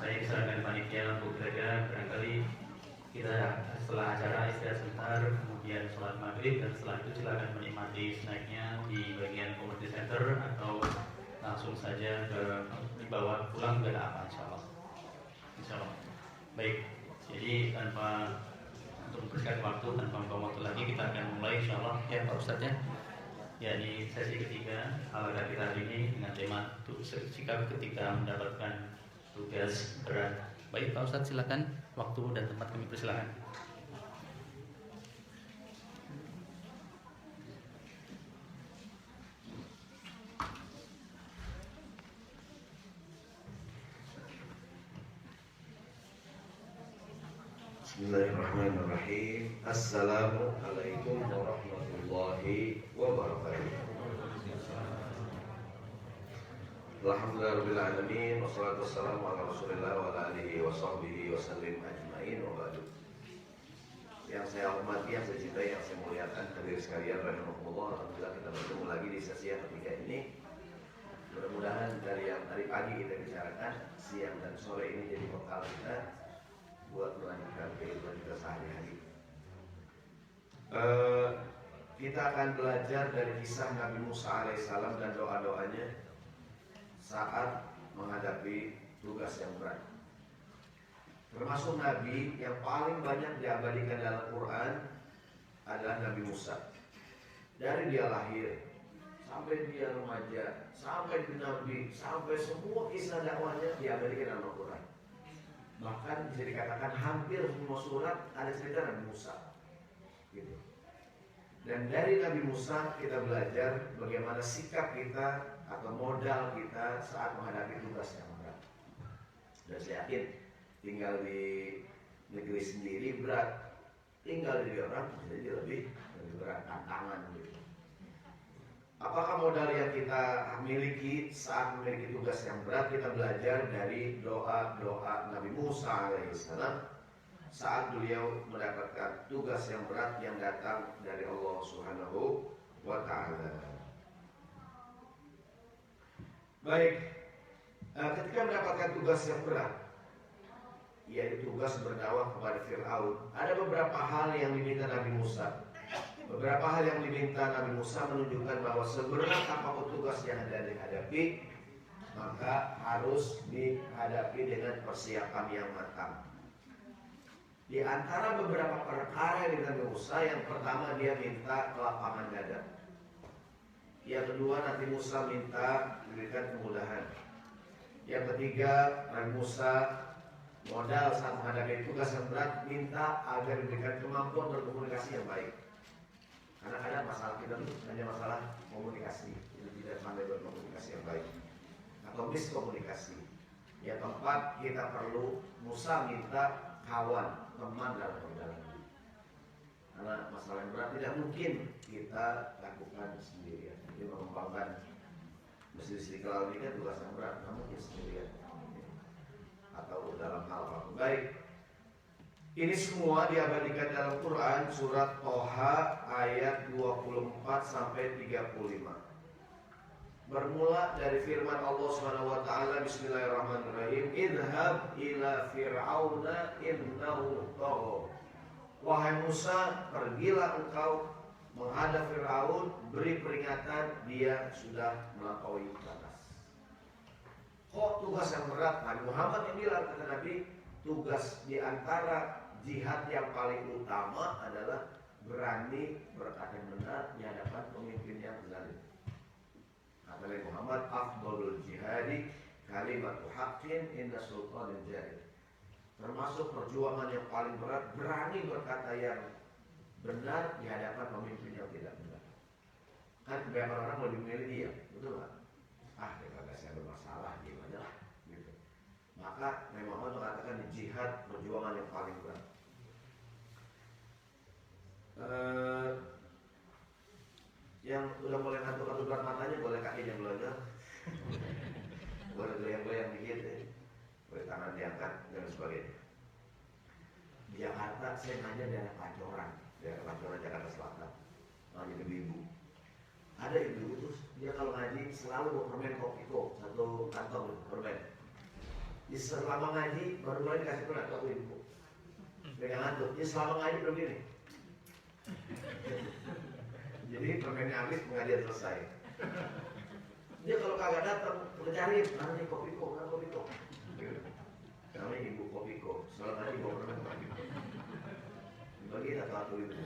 Saya disarankan panitia untuk kira-kira barangkali kita setelah acara istirahat sebentar, kemudian sholat maghrib, dan setelah itu silakan menikmati snacknya di bagian community center atau langsung saja dibawa pulang, gak ada apa, insya Allah. Baik, jadi tanpa untuk mempersingkat waktu, tanpa membuang waktu lagi, kita akan mulai insya Allah ya Pak Ustadz ya. Yakni sesi ketiga halaqah kita hari ini dengan tema sikap ketika mendapatkan tugas berat. Baik Pak Ustadz, silakan, waktu dan tempat kami persilakan. Bismillahirrahmanirrahim. Assalamualaikum warahmatullahi wabarakatuh. Alhamdulillahirabbil alamin, wassalatu wassalamu ala Rasulillah wa ala alihi wa sahbihi wa sallim ajmain wa ba'du. Yang saya hormati, yang saya cintai, yang saya muliakan, hadirin sekalian rahimakumullah, alhamdulillah kita bertemu lagi di sesi yang ketiga ini. Mudah-mudahan dari yang tadi pagi kita bicarakan, siang dan sore ini jadi bekal kita buat melanjutkan kehidupan kita sehari-hari. Kita akan belajar dari kisah Nabi Musa alaihissalam dan doa-doanya saat menghadapi tugas yang berat. Termasuk Nabi yang paling banyak diabadikan dalam Quran adalah Nabi Musa. Dari dia lahir sampai dia remaja, sampai di Nabi, sampai semua kisah dakwahnya diabadikan dalam Quran. Bahkan bisa dikatakan hampir semua surat ada cerita Nabi Musa gitu. Dan dari Nabi Musa kita belajar bagaimana sikap kita atau modal kita saat menghadapi tugas yang berat. Dan saya yakin tinggal di negeri sendiri berat, tinggal di orang jadi lebih berat, tantangan gitu. Apakah modal yang kita miliki saat memiliki tugas yang berat? Kita belajar dari doa-doa Nabi Musa alaihissalam saat beliau mendapatkan tugas yang berat yang datang dari Allah Subhanahu wa ta'ala. Baik, ketika mendapatkan tugas yang berat, yaitu tugas berdakwah kepada Fir'aun, ada beberapa hal yang diminta Nabi Musa. Beberapa hal yang diminta Nabi Musa menunjukkan bahwa seberat apapun tugas yang ada dihadapi, maka harus dihadapi dengan persiapan yang matang. Di antara beberapa perkara yang diminta Nabi Musa, yang pertama dia minta kelapangan dada. Yang kedua Nabi Musa minta diberikan kemudahan. Yang ketiga Nabi Musa modal saat menghadapi tugas yang berat minta agar diberikan kemampuan berkomunikasi yang baik. Karena kadang masalah kita itu hanya masalah komunikasi, jadi tidak pandai berkomunikasi yang baik atau miskomunikasi. Ya, tempat kita perlu Musa minta kawan, teman dalam perjalanan. Karena masalah yang berat tidak mungkin kita lakukan sendirian. Jadi mengembangkan Masjid Istiqlal ini kan tugas yang berat, tidak mungkin sendirian atau dalam hal apapun. Baik. Ini semua diabadikan dalam Quran surat Toha ayat 24 sampai 35. Bermula dari firman Allah Subhanahu wa taala, bismillahirrahmanirrahim, idhab ila fir'auna innahu tagha. Wahai Musa, pergilah engkau menghadap Fir'aun, beri peringatan dia sudah melampaui batas. Kok tugas yang berat? Nabi Muhammad yang bilang, kata Nabi, tugas di antara jihad yang paling utama adalah berani berkata benar di hadapan pemimpin yang zalim. Kata Nabi Muhammad, afdhalul jihadi kalimatu haqqin inda sultanin jahil. Termasuk perjuangan yang paling berat, berani berkata yang benar di hadapan pemimpin yang tidak benar. Kan kebanyakan orang lebih memilih dia, betul nggak? Daripada saya bermasalah, gimana lah gitu. Maka Nabi Muhammad mengatakan di jihad perjuangan yang paling berat. Yang udah mulai ngantuk-ngantuk berat matanya boleh kakinya belajar, boleh goyang-goyang dikit ya. Boleh tangan diangkat dan sebagainya. Di Jakarta saya ngajar daerah Pancoran Jakarta Selatan, ngajar ibu-ibu. Ada ibu-ibu terus dia kalau ngaji selalu bawa permen Kopiko, satu kantong permen. Di selama ngaji baru mulai dikasih penat waktu ibu. Dengan ngantuk. Jadi selama ngaji belum gini. Jadi permennya habis, pengajian selesai. Dia kalau kagak datang, udah cari, mana nih kopiko, mana kopiko. Namanya ibu kopiko, selalu ngaji bawa permen lagi. Bagi satu itu.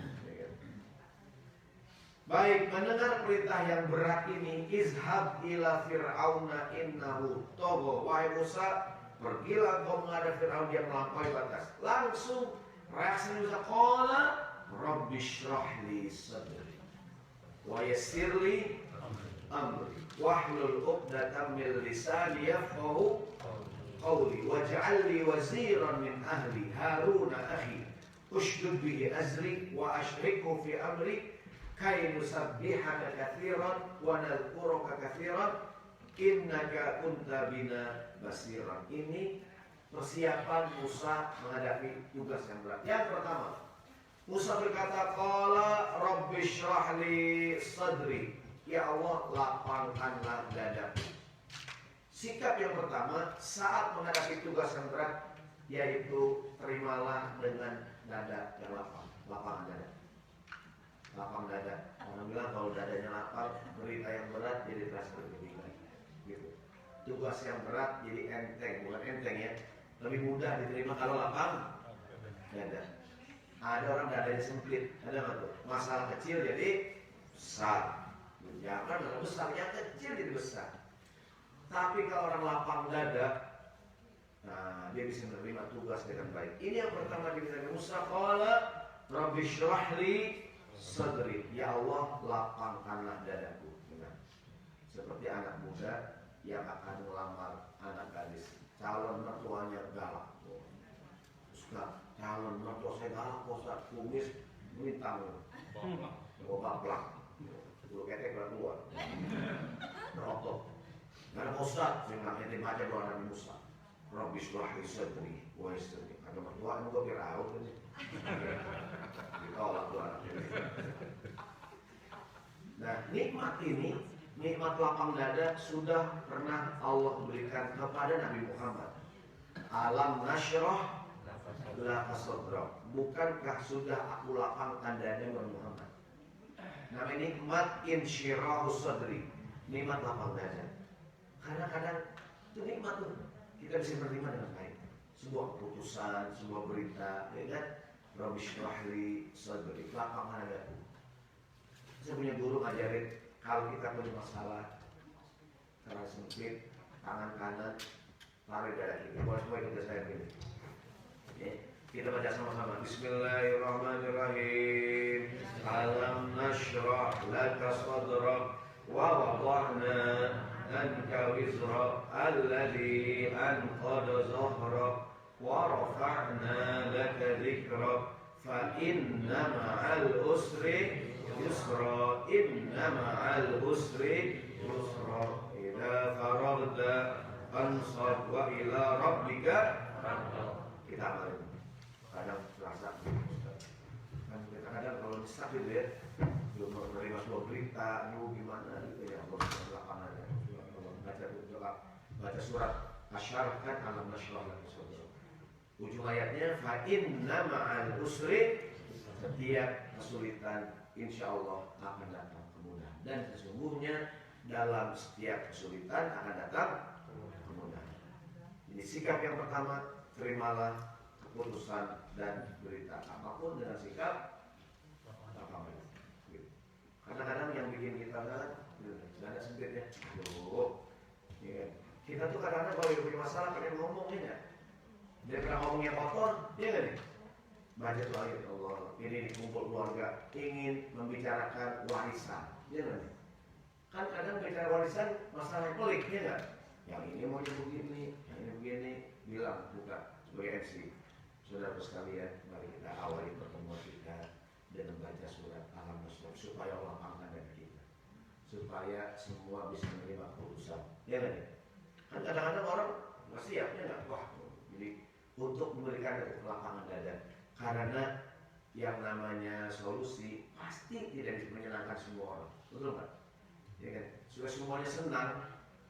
Baik, mendengar perintah yang berat ini, izhab ila fir'auna innahu togho. Wahai Musa, pergilah kau menghadap Fir'aun, dia melampaui batas. Langsung reaksi Musa, qala rabbi shrah li sadri wa yassir li amri wahlul 'uqdatam min lisani yafqahu qawli waj'al li waziran min ahli Haruna akhi ushdud bihi azri wa ashrikhu fi amri kay nusabbihaka katsiran wa nadhkuruka katsiran innaka kunta bina basiran. Ini persiapan Musa menghadapi tugas yang berat. Yang pertama, Musa berkata, qala rabbi shrah li sadri. Ya Allah, lapangkanlah dadaku. Sikap yang pertama saat menghadapi tugas yang berat, yaitu terimalah dengan dada yang lapang. Lapangan dada. Lapang dada. Orang bilang kalau dadanya lapang, berita yang berat jadi terasa lebih ringan. Gitu. Tugas yang berat jadi enteng, bukan enteng ya. Lebih mudah diterima kalau lapang dada. Ada orang dadanya sempit, ada nggak tuh? Masalah kecil jadi besar. Jangan masalah besar, yang kecil jadi besar. Tapi kalau orang lapang dada, nah, dia bisa menerima tugas dengan baik. Ini yang pertama di Nabi Musa, qala rabbi shrah li sadri. Ya Allah, lapangkanlah dadaku. Benar. Seperti anak muda yang akan melamar anak gadis, calon mertuanya galak. Ustaz, calon mertua saya galak, Ustaz, kumis melintang, baplak, bulu ketek keluar, berotot. Karena Ustaz, saya nggak ngerti baca doa Nabi Musa. Rabbi shrah li sadri wa yassir li. Kata mertua, emang gue Firaun ini. Ditolak tuh anaknya. Nah, nikmat ini, nikmat lapang dada sudah pernah Allah berikan kepada Nabi Muhammad. Alam nasyrah laka sadrak. Bukankah sudah aku lapangkan dada Muhammad? Nama nikmat insyirahus sadri, nikmat lapang dada. Kadang-kadang itu nikmat tuh, kita bisa menerima dengan baik. Sebuah keputusan, sebuah berita, ya kan? Rabbi shrah li sadri, lapangkan dadaku. Saya punya guru ngajarin, kalau kita punya masalah, karena sempit, tangan kanan, lari dada kita. Boleh semua ikut saya begini. Ya, kita baca sama-sama. Bismillahirrahmanirrahim. Alam nashrah laka sadrak wa wada'na anka wizrak alladhi anqadha zahrak wa rafa'na laka dhikrak fa inna ma'al usri yusra inna ma'al usri yusra idza faragta fansab wa ila rabbika farghab. Kita amalin. Kadang terasa kan kita kadang kalau sakit ya belum menerima sebuah berita lu gimana gitu ya, belum di lapangan ya, baca surat asyarah kan alam nasyrah laka sadrak. Ujung ayatnya fa inna ma'al usri, setiap kesulitan insya Allah akan datang kemudahan, dan sesungguhnya dalam setiap kesulitan akan datang kemudahan. Jadi sikap yang pertama, terimalah keputusan dan berita apapun dengan sikap lapang dada. Kadang-kadang yang bikin kita dada sempit ya, kita tuh kadang-kadang kalau punya masalah pengen ngomong ya nggak? Dia pernah ngomongnya kotor, ya nggak nih? Baca doa ya Allah, ini dikumpul keluarga ingin membicarakan warisan, ya nggak nih? Kan kadang bicara warisan masalah pelik, ya nggak? Yang ini mau begini, yang ini begini, bilang buka sebagai MC. Saudara sekalian, mari kita awali pertemuan kita dengan baca surat Al-Nasr supaya Allah lapangkan dada kita, supaya semua bisa menerima keputusan. Ya kan? Kan kadang-kadang orang nggak siap, ya nggak? Wah, jadi untuk memberikan lapangan dada, karena yang namanya solusi pasti tidak bisa menyenangkan semua orang, betul nggak? Ya kan? Supaya semuanya senang.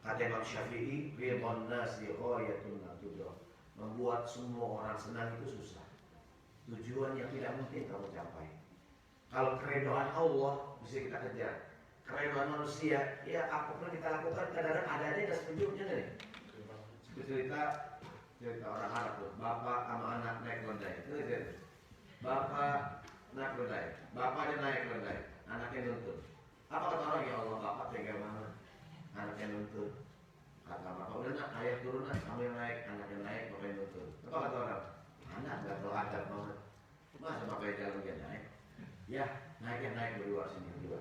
Kata Imam Syafi'i, ridwan nasi ghayatun la tudrak. Membuat semua orang senang itu susah. Tujuan yang tidak mungkin kamu capai. Kalau keredoan Allah bisa kita kejar. Keredoan manusia, ya apapun kita lakukan kadang-kadang ada aja nggak setuju nih. Cerita orang Arab tuh, bapak sama anak naik keledai. Bapak naik keledai, bapaknya naik keledai, anaknya nuntut. Apa kata orang, ya Allah bapak tega banget, anaknya nuntut. Kata bapak, udah nak, ayah turun nak, kamu yang naik, anaknya naik, bapaknya nuntut. Apa kata orang? Anak gak tahu adab banget. Masa bapaknya jalan dia naik? Ya, naik berdua sini berdua.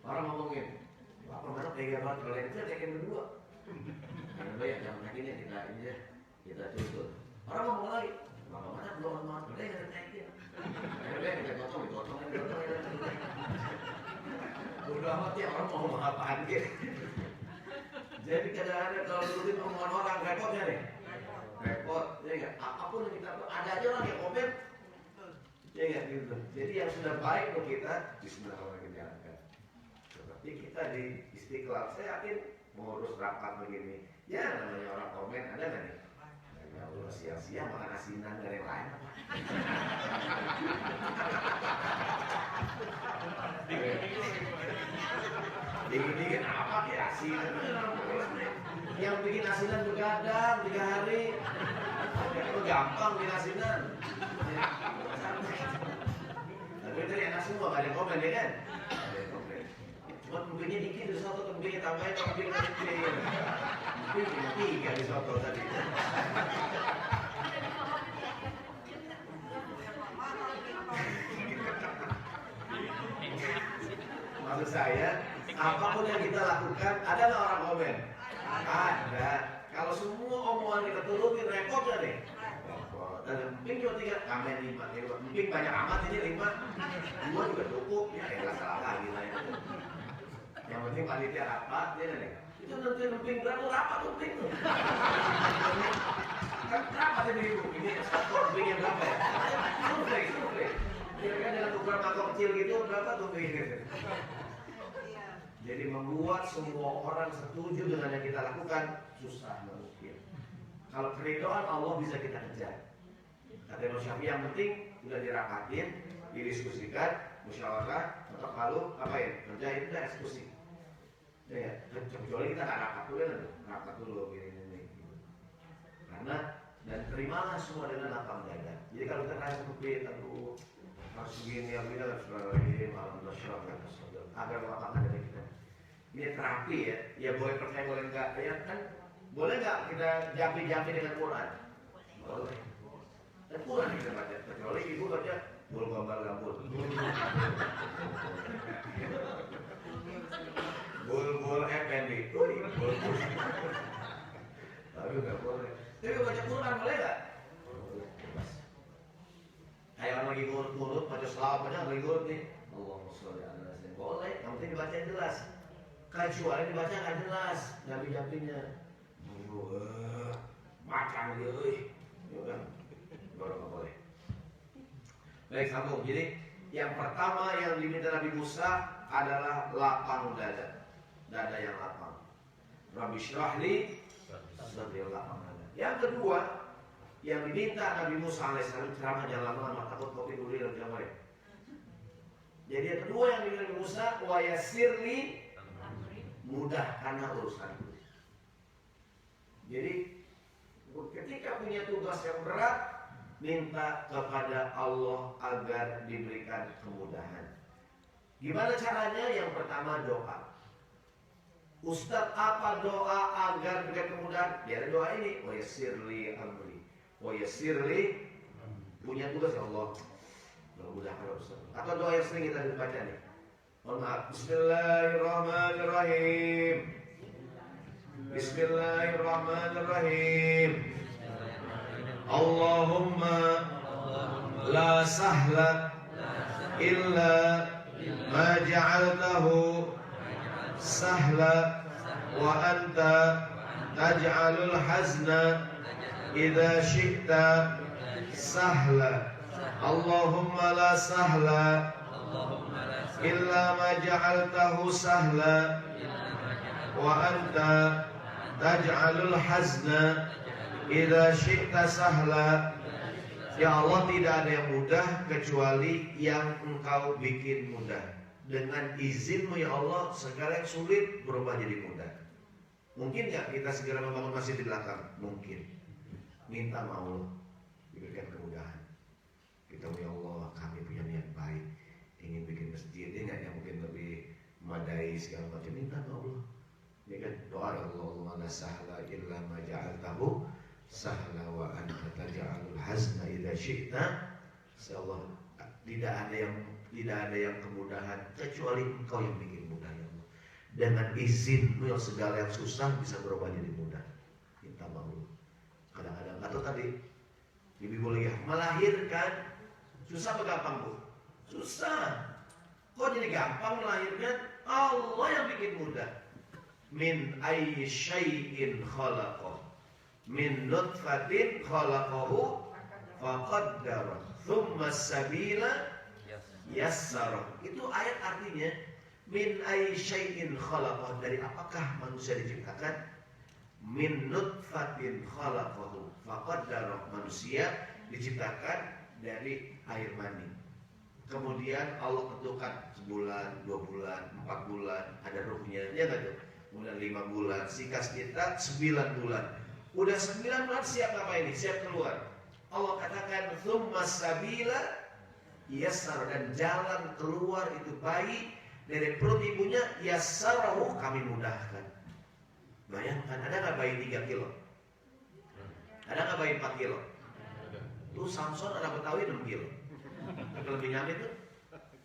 Orang ngomongin, bapak mana tega banget, kalau yang itu naikin berdua. Karena ya jangan naik ini, kita tuntut. Orang ngomong lagi, bapak mana belum banget, udah yang naikin. Karena kita gotong. Udah amat ya orang mau ngomong apaan gitu. Jadi kadang-kadang kalau nurutin omongan orang repotnya nih. Repot, ya enggak? Apapun yang kita ada aja orang yang komen. Ya enggak gitu. Jadi yang sudah baik untuk kita bismillahirrahmanirrahim. Seperti kita di Istiqlal, saya yakin mengurus rapat begini. Ya namanya orang komen ada nggak nih? Ya Allah sia-sia makan asinan dari yang lain. Dingin-dingin apa kayak asinan? Yang bikin asinan begadang 3 hari. Itu gampang bikin asinan. Tapi itu yang nasi semua gak ada komen ya kan? Ada yang komen. Cuma mungkinnya dikit di soto, mungkinnya tambahin, mungkinnya dikit. Mungkin 3 di soto tadi. Maksud saya, apapun yang kita lakukan, ada nggak orang komen? Ada. Kalau semua omongan kita turutin, repot gak nih? Repot. Dan emping cuma 3, amin 5. Emping banyak amat ini 5. 2 juga cukup. Ya nggak salah lagi lah itu. Yang penting panitia rapat, ya nih. Itu nanti emping berapa rapat emping tuh? Kan rapat ini ibu. Ini satu emping yang berapa ya? Survei. Kira-kira dengan ukuran mangkok kecil gitu berapa tuh emping? Jadi membuat semua orang setuju dengan yang kita lakukan susah mungkin. Kalau keridoan Allah bisa kita kejar. Kata Imam Syafi'i yang penting sudah dirapatin, didiskusikan, musyawarah, ketok palu, apain? Kerjain udah eksekusi. Ya, kecuali kita nggak rapat dulu gini. Karena dan terimalah semua dengan lapang dada. Jadi kalau kita rasa sempit, aduh harus begini, harus malam bersyukur agar lapang dada kita. Ini terapi ya, ya boleh percaya boleh enggak, ya kan? Boleh enggak kita jampi dengan Quran? Boleh. Dan Quran kita baca, kecuali ibu baca bul gambar gambul. Bul FNB, bul. Tapi enggak boleh. Tapi baca Quran boleh enggak? Bebas. Kayak orang lagi ngurut, baca selawat aja lagi ngurut nih. Allahumma sholli ala sayyidina. Boleh, yang penting dibaca jelas. Kecuali dibaca nggak jelas, jampi-jampinya. Makan dia, baru nggak boleh. Baik, sambung. Jadi yang pertama yang diminta Nabi Musa adalah lapang dada yang lapang. Rabbi syrahli sadri, lapang dada. Yang kedua yang diminta Nabi Musa alaihissalam, ceramah jangan lama-lama, takut kopi dulu dan jamai. Jadi yang kedua yang diminta Nabi Musa, wa yassirli, mudahkanlah urusanku. Jadi ketika punya tugas yang berat, minta kepada Allah agar diberikan kemudahan. Gimana caranya? Yang pertama doa. Ustaz, apa doa agar diberikan kemudahan? Ya ada doa ini, wa yassirli amri, wa yassirli, punya tugas ya Allah, mudahkan urusan. Atau doa yang sering kita baca nih. Mohon maaf. Bismillahirrahmanirrahim. Allahumma la sahla illa ma ja'altahu sahla wa anta taj'alul hazna idza syi'ta sahla. Allahumma la sahla illa ma ja'altahu sahla wa anta taj'alul hazna idza syi'ta sahla. Ya Allah, tidak ada yang mudah kecuali yang Engkau bikin mudah. Dengan izin-Mu ya Allah, segala yang sulit berubah jadi mudah. Mungkin nggak kita segera membangun masjid di belakang? Mungkin. Minta sama Allah diberikan kemudahan. Kita ya Allah, kami punya niat baik, ingin bikin masjid ini yang mungkin lebih memadai segala macam. Minta sama Allah. Ya kan, doa Allahumma la sahla illa ma ja'altahu sahla wa anta taj'alul hazna idza syi'ta. Ya Allah, tidak ada yang kemudahan kecuali Engkau yang bikin mudah ya Allah. Dengan izin-Mu yang segala yang susah bisa berubah jadi mudah. Minta sama Allah. Kadang-kadang atau tadi ibu lagi melahirkan susah apa gampang Bu? Susah. Kok jadi gampang melahirkan? Allah yang bikin mudah. Min ayyi syai'in khalaqah. Min nutfatin khalaqahu faqaddara. Tsumma sabila yassara. Itu ayat artinya min ayyi syai'in khalaqah. Dari apakah manusia diciptakan? Min nutfatin khalaqahu faqaddara. Manusia diciptakan dari air mani. Kemudian Allah tentukan sebulan, 2 bulan, 4 bulan, ada ruhnya, ya enggak tuh? Kemudian 5 bulan, sikas kita 9 bulan. Udah 9 bulan siap apa ini? Siap keluar. Allah katakan tsumma sabila yassar, dan jalan keluar itu bayi dari perut ibunya yassarahu, kami mudahkan. Bayangkan, ada nggak bayi 3 kilo? Ada nggak bayi 4 kilo? Tuh Samson anak Betawi 6 kilo. Kalau Benyamin tuh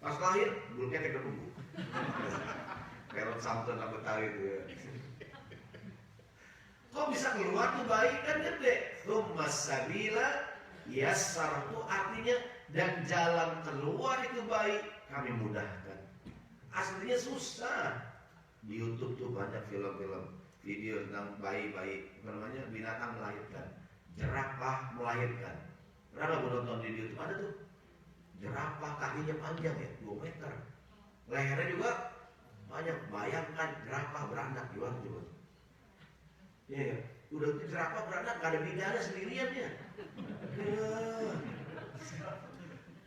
pas lahir bulu ketek ketunggu. Kalau Samson anak Betawi itu ya. Kok bisa keluar tuh bayi kan gede? Tsumma sabila yassar, itu artinya dan jalan keluar itu bayi kami mudahkan. Aslinya susah. Di YouTube tuh banyak film-film video tentang bayi-bayi, namanya binatang melahirkan, jerapah melahirkan. Pernah nggak nonton di YouTube? Ada tuh jerapah, kakinya panjang ya 2 meter, lehernya juga banyak. Bayangkan jerapah beranak gimana coba? Ya, udah itu jerapah beranak gak ada bidanya sendirian ya.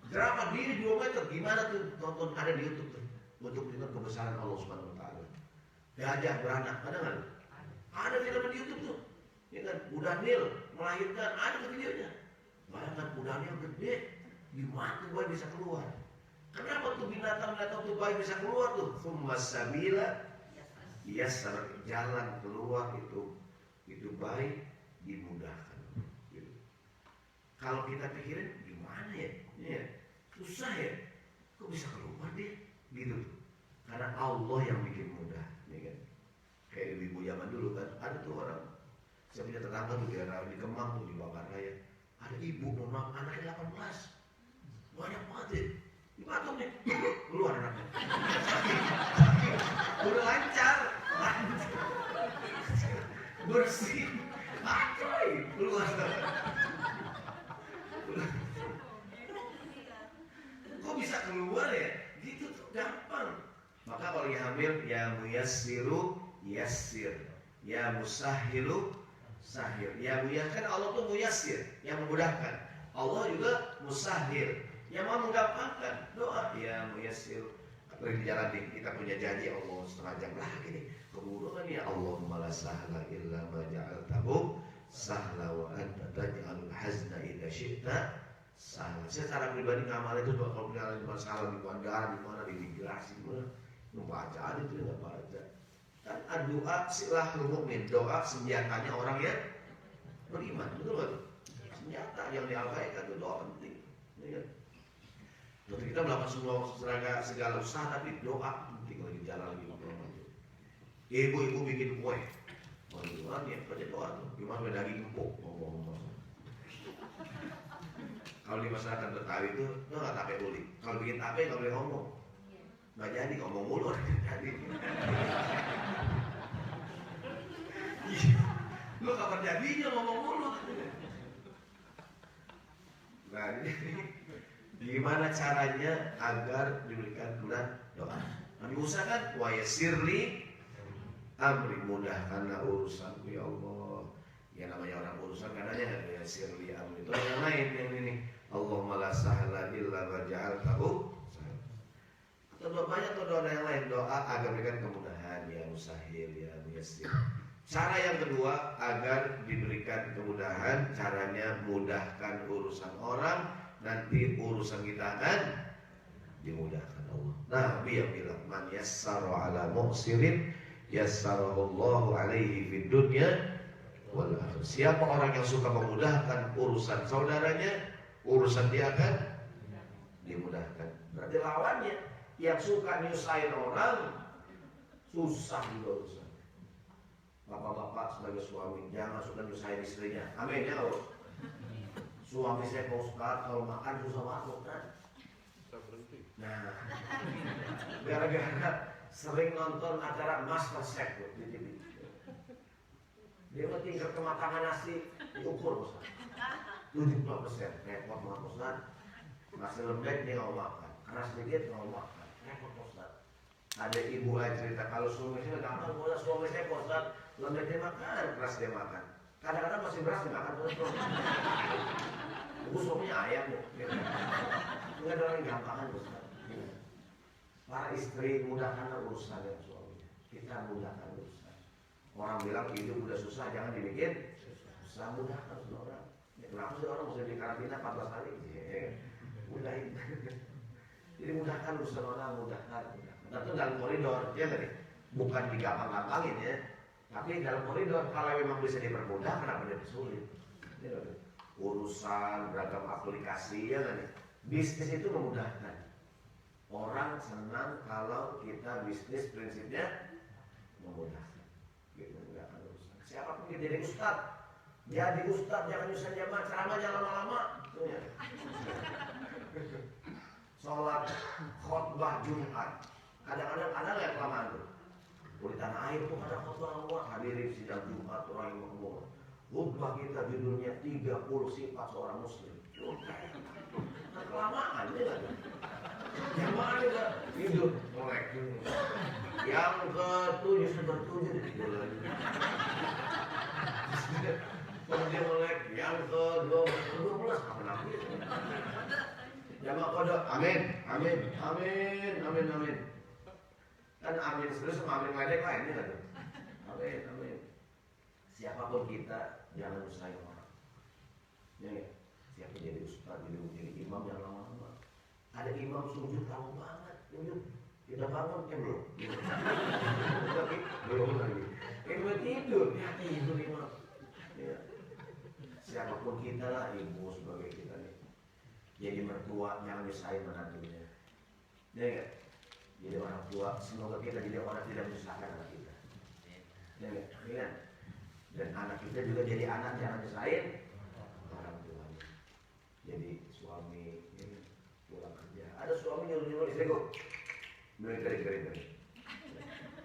Jerapah diri 2 meter, gimana tuh? Tonton, ada di YouTube tuh untuk melihat kebesaran Allah Subhanahu Wa Taala. Gajah beranak, ada nggak? Ada film di YouTube tuh, ya kan? Kuda Nil melahirkan, ada tuh videonya. Bayangkan kuda Nil gede, gimana tuh bayi bisa keluar? Kenapa tuh binatang-binatang tuh bayi bisa keluar tuh? Tsumma sabila yassar, jalan keluar itu bayi dimudahkan. Gitu. Kalau kita pikirin gimana ya? Ya, susah ya. Kok bisa keluar deh? Gitu. Karena Allah yang bikin mudah, ya kan? Kayak ibu zaman dulu kan, ada tuh orang, saya punya tetangga tuh di Kemang tuh, di Bangkaraya. Ada ibu mau anaknya 18, banyak banget ya, dipatung nih, keluar anaknya. Udah lancar, bersih, acoy, keluar. Kok bisa keluar ya? Gitu tuh gampang. Maka kalau yang hamil, ya muyassiru yassir, ya musahhilu sahir. Ya kan Allah tuh muyassir, yang memudahkan. Allah juga musahhir, yang mau menggampangkan. Doa ya muyassir. Kalau di jalan nih, kita punya janji Allah setengah jam lagi nih. Kemudian ya Allahumma la sahla illa ma ja'altahu sahla wa anta taj'alul hazna idza syi'ta sahla. Secara pribadi ngamal itu kalau punya masalah di bandara, di mana, di imigrasi, di mana, membaca itu enggak baca. Kan doa silahul mukmin, doa senjatanya orang yang beriman, betul nggak tuh? Senjata yang diabaikan itu doa penting. Ya. Jadi kita melakukan semua segala usaha, tapi doa penting lagi jalan lagi ngobrol. Ibu-ibu bikin kue, gimana ya? Baca doa tuh, gimana daging empuk, ngomong-ngomong. Kalau di masyarakat Betawi itu, lo nggak tape uli. Kalau bikin tape nggak boleh ngomong. Nggak jadi, ngomong mulu jadi. Lu kapan jadinya ngomong mulu? Nah, gimana caranya agar diberikan mudah doa? Nabi Musa kan wa yassirli amri, mudahkanlah urusanku ya Allah. Ya namanya orang urusan katanya ya sirli amri itu yang lain yang ini. Allahumma la sahla illa ma ja'altahu. Atau banyak doa yang lain, doa agar berikan kemudahan ya musahil ya muyassir. Cara yang kedua agar diberikan kemudahan, caranya mudahkan urusan orang, nanti urusan kita akan dimudahkan Allah. Nabi yang bilang man yassara ala mu'sirin yassarahullahu alaihi fid dunya wal akhirah. Siapa orang yang suka memudahkan urusan saudaranya, urusan dia akan dimudahkan. Berarti lawannya yang suka nyusahin orang susah juga urusan. Bapak-bapak sebagai suami jangan suka nyusahin istrinya. Amin ya Allah. Suami saya Pak Ustaz kalau makan susah banget kan. Nah, gara-gara sering nonton acara Master Chef di TV. Dia mah tingkat kematangan nasi diukur Ustaz. 70% repot banget Ustaz. Nasi lembek dia nggak makan, keras sedikit nggak makan, repot Ustaz. Ada ibu aja cerita kalau suami saya gampang, kalau suami saya Ustaz lembek dia makan, keras dia makan. Kadang-kadang masih beras dia makan terus. Ibu suaminya ayam ya. Enggak ada orang yang gampangan Ustaz. Para istri mudahkanlah urusan dengan suaminya. Kita mudahkan urusan. Orang bilang hidup udah susah, jangan dibikin susah. Mudahkan orang. Kenapa sih orang mesti di karantina 14 hari? Mudahin. Jadi mudahkan urusan orang, mudahkan. Tentu dalam koridor, ya tadi. Bukan digampang-gampangin ya. Tapi dalam koridor, kalau memang bisa dipermudah, kenapa dia sulit? Urusan beragam aplikasi ya kan? Bisnis itu memudahkan. Orang senang kalau kita bisnis prinsipnya memudahkan. Gitu, memudahkan urusan. Siapapun kita jadi ustad, jangan nyusahin jamaah, ceramah jangan lama-lama. Ya. Sholat khutbah Jumat, kadang-kadang ada nggak kelamaan tuh? Di tanah air tuh ada khutbah Allah, hadirin sidang Jumat orang yang makmur. Khutbah kita judulnya 30 sifat seorang muslim. Nah, kelamaan ya kan? Jamaah juga hidup melek. Yang ke-7 tidur lagi. Kalau dia melek, yang ke-12 kapan lagi? Jamaah kodok, amin. Kan amin terus sama amin ledek lainnya kan? Amin. Siapapun kita jangan usahain orang. Ya, siapa jadi ustaz, jadi imam jangan lama-lama. Ada imam sujud lama banget, sujud. Kita bangun belum? Belum lagi. Belum tidur, ya tidur imam. Ya. Siapapun kita lah, ibu sebagai kita nih. Jadi mertua jangan nyusahin menantunya. Ya enggak? Jadi orang tua, semoga kita jadi orang tidak menyusahkan anak kita. Ya enggak? Ya. Dan anak kita juga jadi anak jangan nyusahin orang tuanya. Jadi suami ini pulang kerja, ada suami nyuruh istriku beli kering.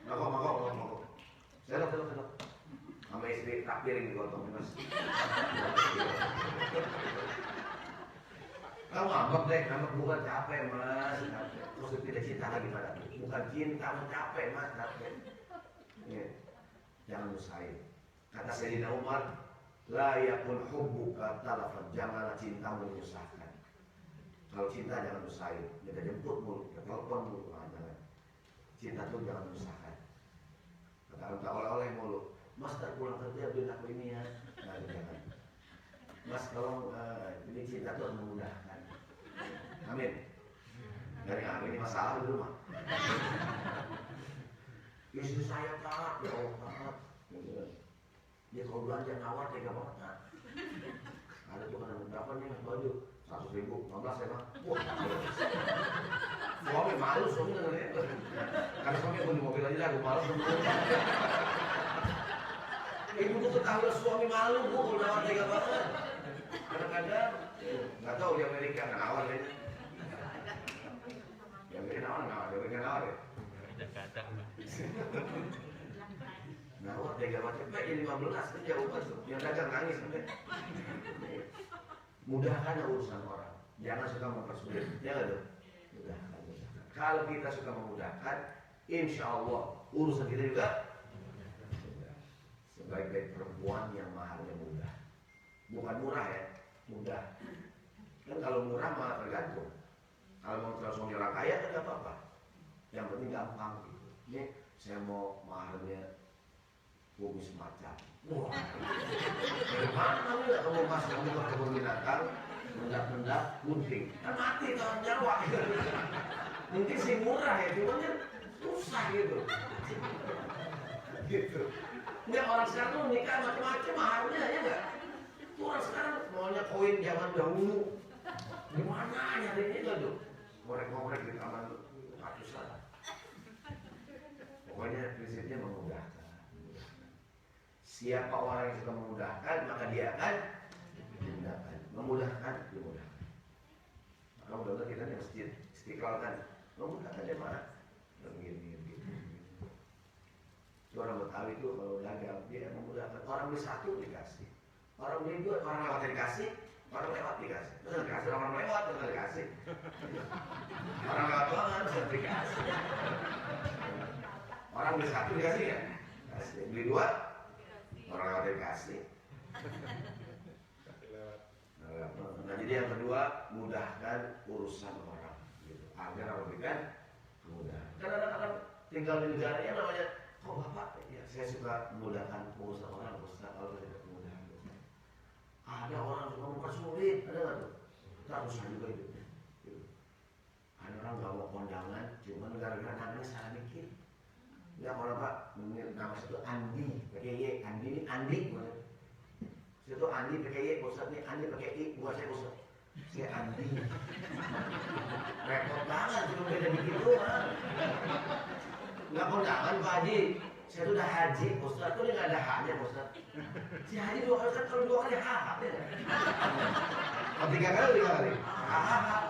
Makok. Selok. Sama istri tak piring digotong mas. Kamu ngambek deh, ngambek bukan capek mas. Maksud tidak cinta lagi padaku. Bukan cinta, kamu capek mas, capek. Ya. Jangan nyusahin. Kata Sayyidina Umar, la yakun hubbuka talafan, janganlah cintamu menyusahkan. Kalau cinta jangan nyusahin, minta jemput mulu, telepon mulu, jangan. Cinta tuh jangan menyusahkan. Kata oleh-oleh mulu, mas tak pulang kerja beliin aku ini ya. Nah, jangan. Mas tolong ini cinta tuh memudahkan. Amin. Dari aku ini masalah di rumah. Istri saya taat, ya Allah taat. Dia kalau belanja nawar tega banget kan. Ada tuh kan berapa nih mas baju 100.000, 15 ya bang. Wah, suami malu suami dengerin itu. Karena suami pun di mobil aja aku malu. Ibu tuh ketahui suami malu bu kalau nawar tega banget. Kadang-kadang nggak tahu di Amerika nggak nawar ya. Di Amerika nawar ya. Kadang-kadang. Nah, wah tega banget, jadi 15 kan jauh banget tuh. Yang dagang nangis sampai. Mudahkan urusan orang, jangan suka mempersulit. Ya nggak tuh? Mudahkan. Kalau kita suka memudahkan, insya Allah urusan kita juga. sebaik-baik perempuan yang maharnya mudah. Bukan murah ya, mudah. Kan kalau murah malah tergantung. Kalau mau terus suami orang kaya kan gak apa-apa. Yang penting gampang gitu. Ini saya mau maharnya bumi semacam. Wah, dari mana nih kamu masuk ke kebun binatang, mendak-mendak, gunting, kan mati tahun nyawa. Mungkin sih murah ya, cuman kan susah gitu. Gitu. Nggak, orang sekarang tuh nikah macam-macam maharnya ya nggak? Orang sekarang maunya koin zaman dahulu. Gimana nyarinya itu tuh? Ngorek-ngorek di kamar tuh, ratusan. Pokoknya prinsipnya memudahkan. Siapa orang yang suka memudahkan, maka dia akan dimudahkan. Memudahkan, dimudahkan. Maka mudah-mudahan kita di masjid Istiqlal kan memudahkan jemaah. Begini. Orang Betawi itu kalau dagang dia memudahkan. Orang beli satu dikasih, orang beli dua, orang lewat dikasih, orang lewat dikasih. Terus dikasih orang lewat terus dikasih. Orang lewat doang terus dikasih. Orang beli satu dikasih ya, kasih. Beli dua, orang lewat dikasih. Nah jadi yang kedua, mudahkan urusan orang, gitu. Agar orang berikan mudah. Karena kadang-kadang tinggal di negara yang namanya, kok bapak? Ya saya suka memudahkan urusan orang, Ustaz. Kalau saya tidak mudah, ada orang suka mempersulit, ada nggak tuh? Kita susah juga hidupnya. Gitu. Ada orang nggak mau kondangan, cuma gara-gara namanya salah dikit. Ya kalau pak, nama saya itu Andi, pakai Y, Andi ini Andi. Saya tuh Andi pakai Y, Ustaz nih Andi pakai I, buat saya Ustaz. Saya Andi. Repot banget, cuma beda dikit doang. Nggak kondangan Pak Haji, saya tuh udah haji, Ustaz tuh nggak ada haknya Ustaz. Si haji dua kali kan, kalau dua kali hak ya. Kalau tiga kali, hak.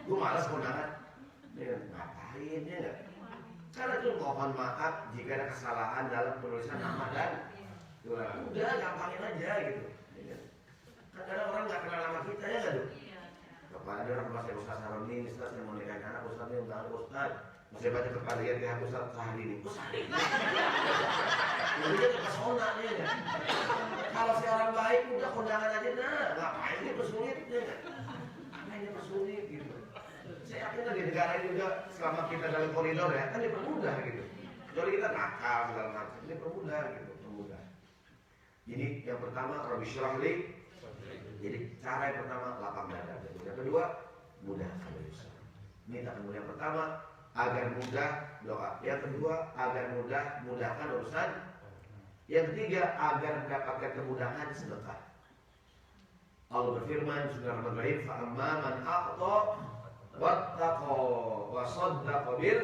Gue malas kondangan. Ngapain ya nggak? Karena itu mohon maaf jika ada kesalahan dalam penulisan nama dan udah gampangin aja gitu. Kan kadang orang nggak kenal nama kita ya nggak tuh? Kepada ada orang masih Ustaz Haruni, Ustaz yang mau nikahin anak, Ustaz yang bilang Ustaz masih baca kepastian ke Ustaz Sahrini. Sahrini. Jadi dia terpesona ya nggak? Kalau si orang baik udah kondangan aja, nah ngapain dia persulit ya nggak? Ngapain dia persulit gitu? Saya yakin kan di negara ini juga selama kita dalam koridor ya, kan dipermudah gitu. Jadi kita nakal segala macam, dipermudah gitu, permudah. Jadi yang pertama Rabbi Syrah li. Jadi cara yang pertama lapang dada. Yang kedua mudah kalau bisa. Minta kemudian yang pertama agar mudah doa. Yang kedua agar mudah mudahkan urusan. Yang ketiga agar mendapatkan kemudahan sedekah. Allah berfirman Bismillahirrahmanirrahim fa amma man a'ta wattaqa wa saddaqa bil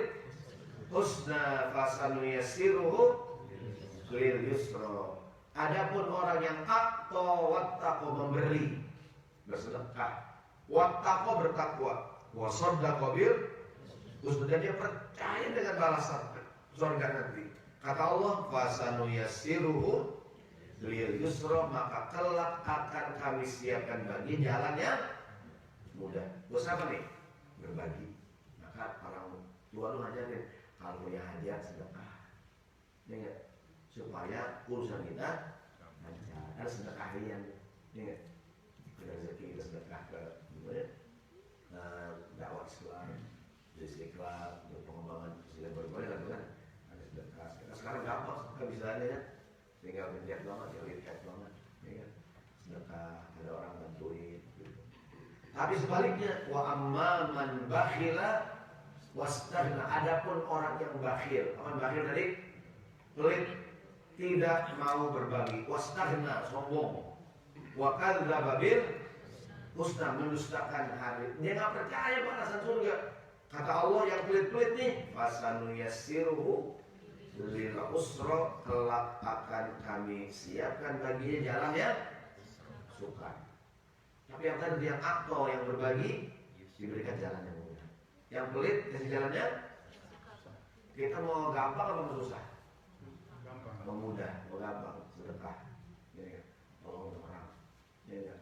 husna fasanuyassiruhu lil yusra. Adapun orang yang a'ta wattaqa memberi, bersedekah, wattaqa bertakwa, wa saddaqa bil husna, dan dia percaya dengan balasan surga nanti. Kata Allah fasanuyassiruhu lil yusra, maka kelak akan kami siapkan bagi jalan yang mudah. Bos apa nih? Berbagi. Maka orang tua lu ngajarin kalau punya hajat sedekah, ya, supaya urusan kita lancar. Ada sedekah harian, ya, rezeki kita sedekah ke dakwah Islam, Istiqlal, untuk pengembangan Islam berbagai kan. Ada sedekah. Sekarang gampang, sedekah bisa aja ya. Tinggal pencet banget, ya lihat banget, ya. Sedekah, ada orang bantuin. Tapi sebaliknya, wa amma man bakhila wastaghna. Adapun orang yang bakhil, apa bakhil tadi? Pelit, tidak mau berbagi. Wastaghna, sombong. Wa kadzdzaba bil husna, mendustakan hari. Dia nggak percaya balasan surga. Kata Allah yang pelit-pelit nih, fasanuyassiruhu lil usra, kelak akan kami siapkan baginya jalan yang suka. Tapi yang tadi yang akto, yang berbagi, diberikan jalan yang mudah. Yang pelit kasih jalannya. Kita mau gampang apa mau susah? Mau mudah, mau gampang, sedekah. Ya, tolong orang. Ya,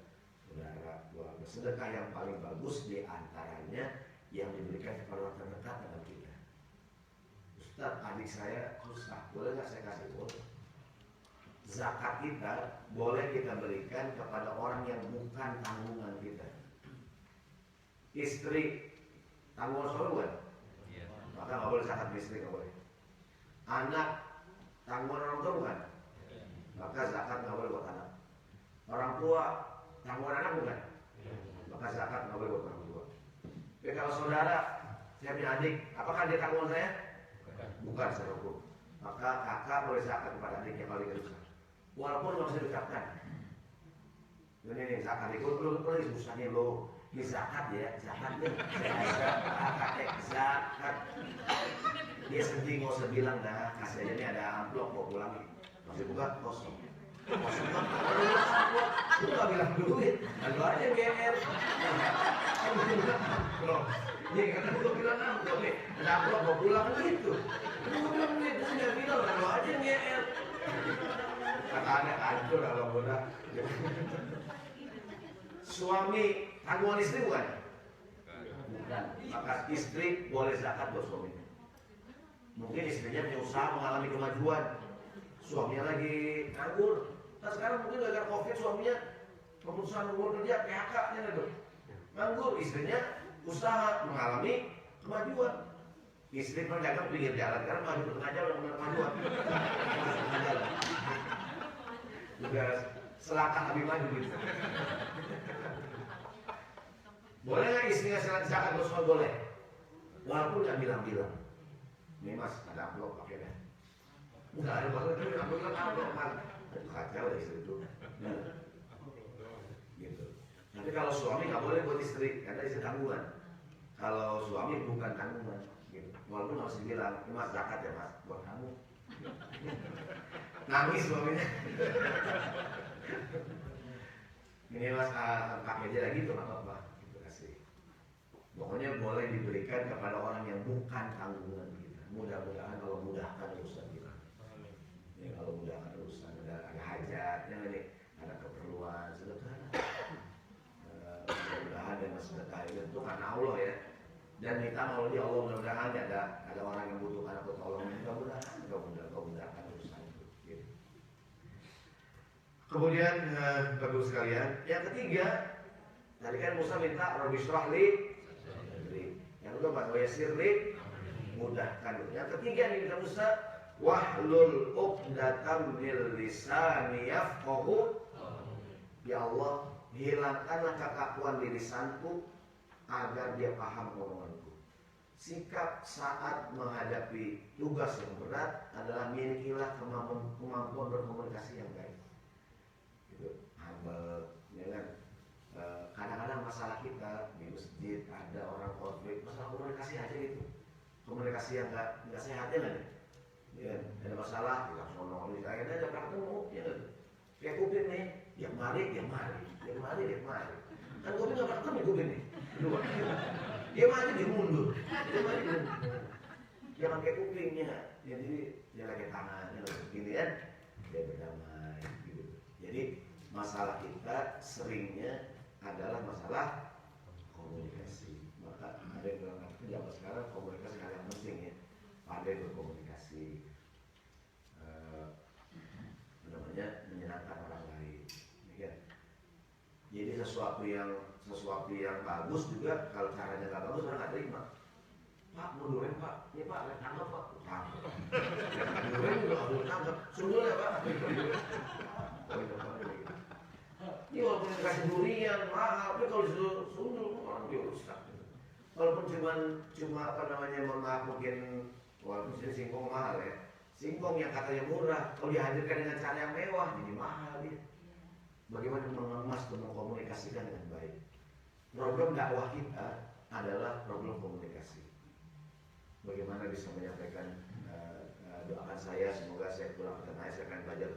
saudara, keluarga. Sedekah yang paling bagus di antaranya yang diberikan kepada orang terdekat dalam kita. Ustaz, adik saya susah, boleh nggak saya kasih? Boleh. Zakat kita boleh kita berikan kepada orang yang bukan tanggungan kita. Istri tanggungan suami bukan? Maka nggak boleh zakat istri, nggak boleh. Anak tanggungan orang tua bukan? Maka zakat nggak boleh buat anak. Orang tua tanggungan anak bukan? Maka zakat nggak boleh buat orang tua. Tapi kalau saudara, saya punya adik, apakah dia tanggungan saya? Bukan secara hukum. Maka kakak boleh zakat kepada adiknya kalau dia rusak. Walaupun nggak bisa diucapkan. Ini zakat itu perlu susahnya lo. Ini zakat ya, zakatnya. Zakat. Dia sedih nggak usah bilang dah. Kasih aja nih ada amplop mau pulang. Masih buka kosong. Kosong kan? Lu nggak bilang duit. Lalu aja GR. Dia kata gue bilang amplop nih. Ada amplop mau pulang gitu. Lu bilang duit, terus nggak bilang. Lalu aja GR. Kata anak hancur kalau bodoh. Suami tanggungan istri bukan? Bukan. Maka istri boleh zakat buat suaminya. Mungkin istrinya punya usaha mengalami kemajuan, suaminya lagi nganggur. Nah sekarang mungkin gara-gara COVID suaminya pemutusan hubungan kerja, PHK-nya gitu. Nganggur, istrinya usaha mengalami kemajuan. Istri pedagang pinggir jalan karena maju ke tengah jalan udah benar kemajuan. Juga selangkah lebih maju gitu. Boleh nggak istrinya zakat buat suami? Boleh. Walaupun nggak bilang-bilang. Ini mas ada amplop pakai deh. Enggak ada banget itu amplop kan. Kacau ya istri itu. Gitu. Tapi kalau suami nggak boleh buat istri karena istri tanggungan. Kalau suami bukan tanggungan. Gitu. Walaupun harus dibilang, ini mas zakat ya mas buat kamu. Nangis suaminya. Ini mas pakai aja lagi tuh nggak apa-apa. Gitu kasih. Pokoknya boleh diberikan kepada orang yang bukan tanggungan kita. Mudah-mudahan kalau mudahkan urusan kita. Ya, kalau mudahkan urusan ada hajatnya nih, ada keperluan sedekah. Mudah-mudahan dengan sedekah itu karena Allah ya. Dan kita mau di Allah mudah-mudahan ada orang yang butuhkan aku tolong. Mudah-mudahan urusan itu. Gitu. Kemudian bagus sekalian. Yang ketiga, tadi kan Musa minta Rabbi shrah li. Yang kedua Pak Yasir li. Mudahkan. Yang ketiga nih minta Musa wahlul uqdatam min lisani yafqahu. Ya Allah, hilangkanlah kekakuan di lisanku agar dia paham omonganku. Sikap saat menghadapi tugas yang berat adalah milikilah kemampuan berkomunikasi yang baik. Gitu. Humble, ya kan? Kadang-kadang masalah kita di masjid ada orang konflik, masalah komunikasi aja gitu. Komunikasi yang nggak sehatnya kan? Ya, ada masalah, kita sono, akhirnya ada ketemu, ya kan? Kayak kuping nih, dia mari. Kan kuping nggak ketemu kuping nih, dua. Dia maju dia mundur, jangan kayak kupingnya. Jadi dia lagi tangannya begini kan, dia berdamai. Gitu. Jadi masalah kita seringnya adalah masalah komunikasi. Maka ada yang bilang zaman sekarang komunikasi hal yang penting ya. Pandai berkomunikasi, menyenangkan orang lain. Ya. Jadi sesuatu yang bagus juga kalau caranya nggak bagus orang nggak terima. Pak mundurin pak, ini pak lihat tangkap pak, tangkap. Mundurin juga nggak boleh tangkap, sundul ya pak. Ini walaupun dikasih durian mahal, tapi kalau disuruh sundul orang dia rusak. Walaupun cuma apa namanya mungkin walaupun singkong mahal ya, singkong yang katanya murah, kalau dihadirkan dengan cara yang mewah jadi mahal ya. Bagaimana mengemas dan mengkomunikasikan dengan baik. Problem dakwah kita adalah problem komunikasi. Bagaimana bisa menyampaikan doakan saya semoga saya pulang ke tanah saya akan belajar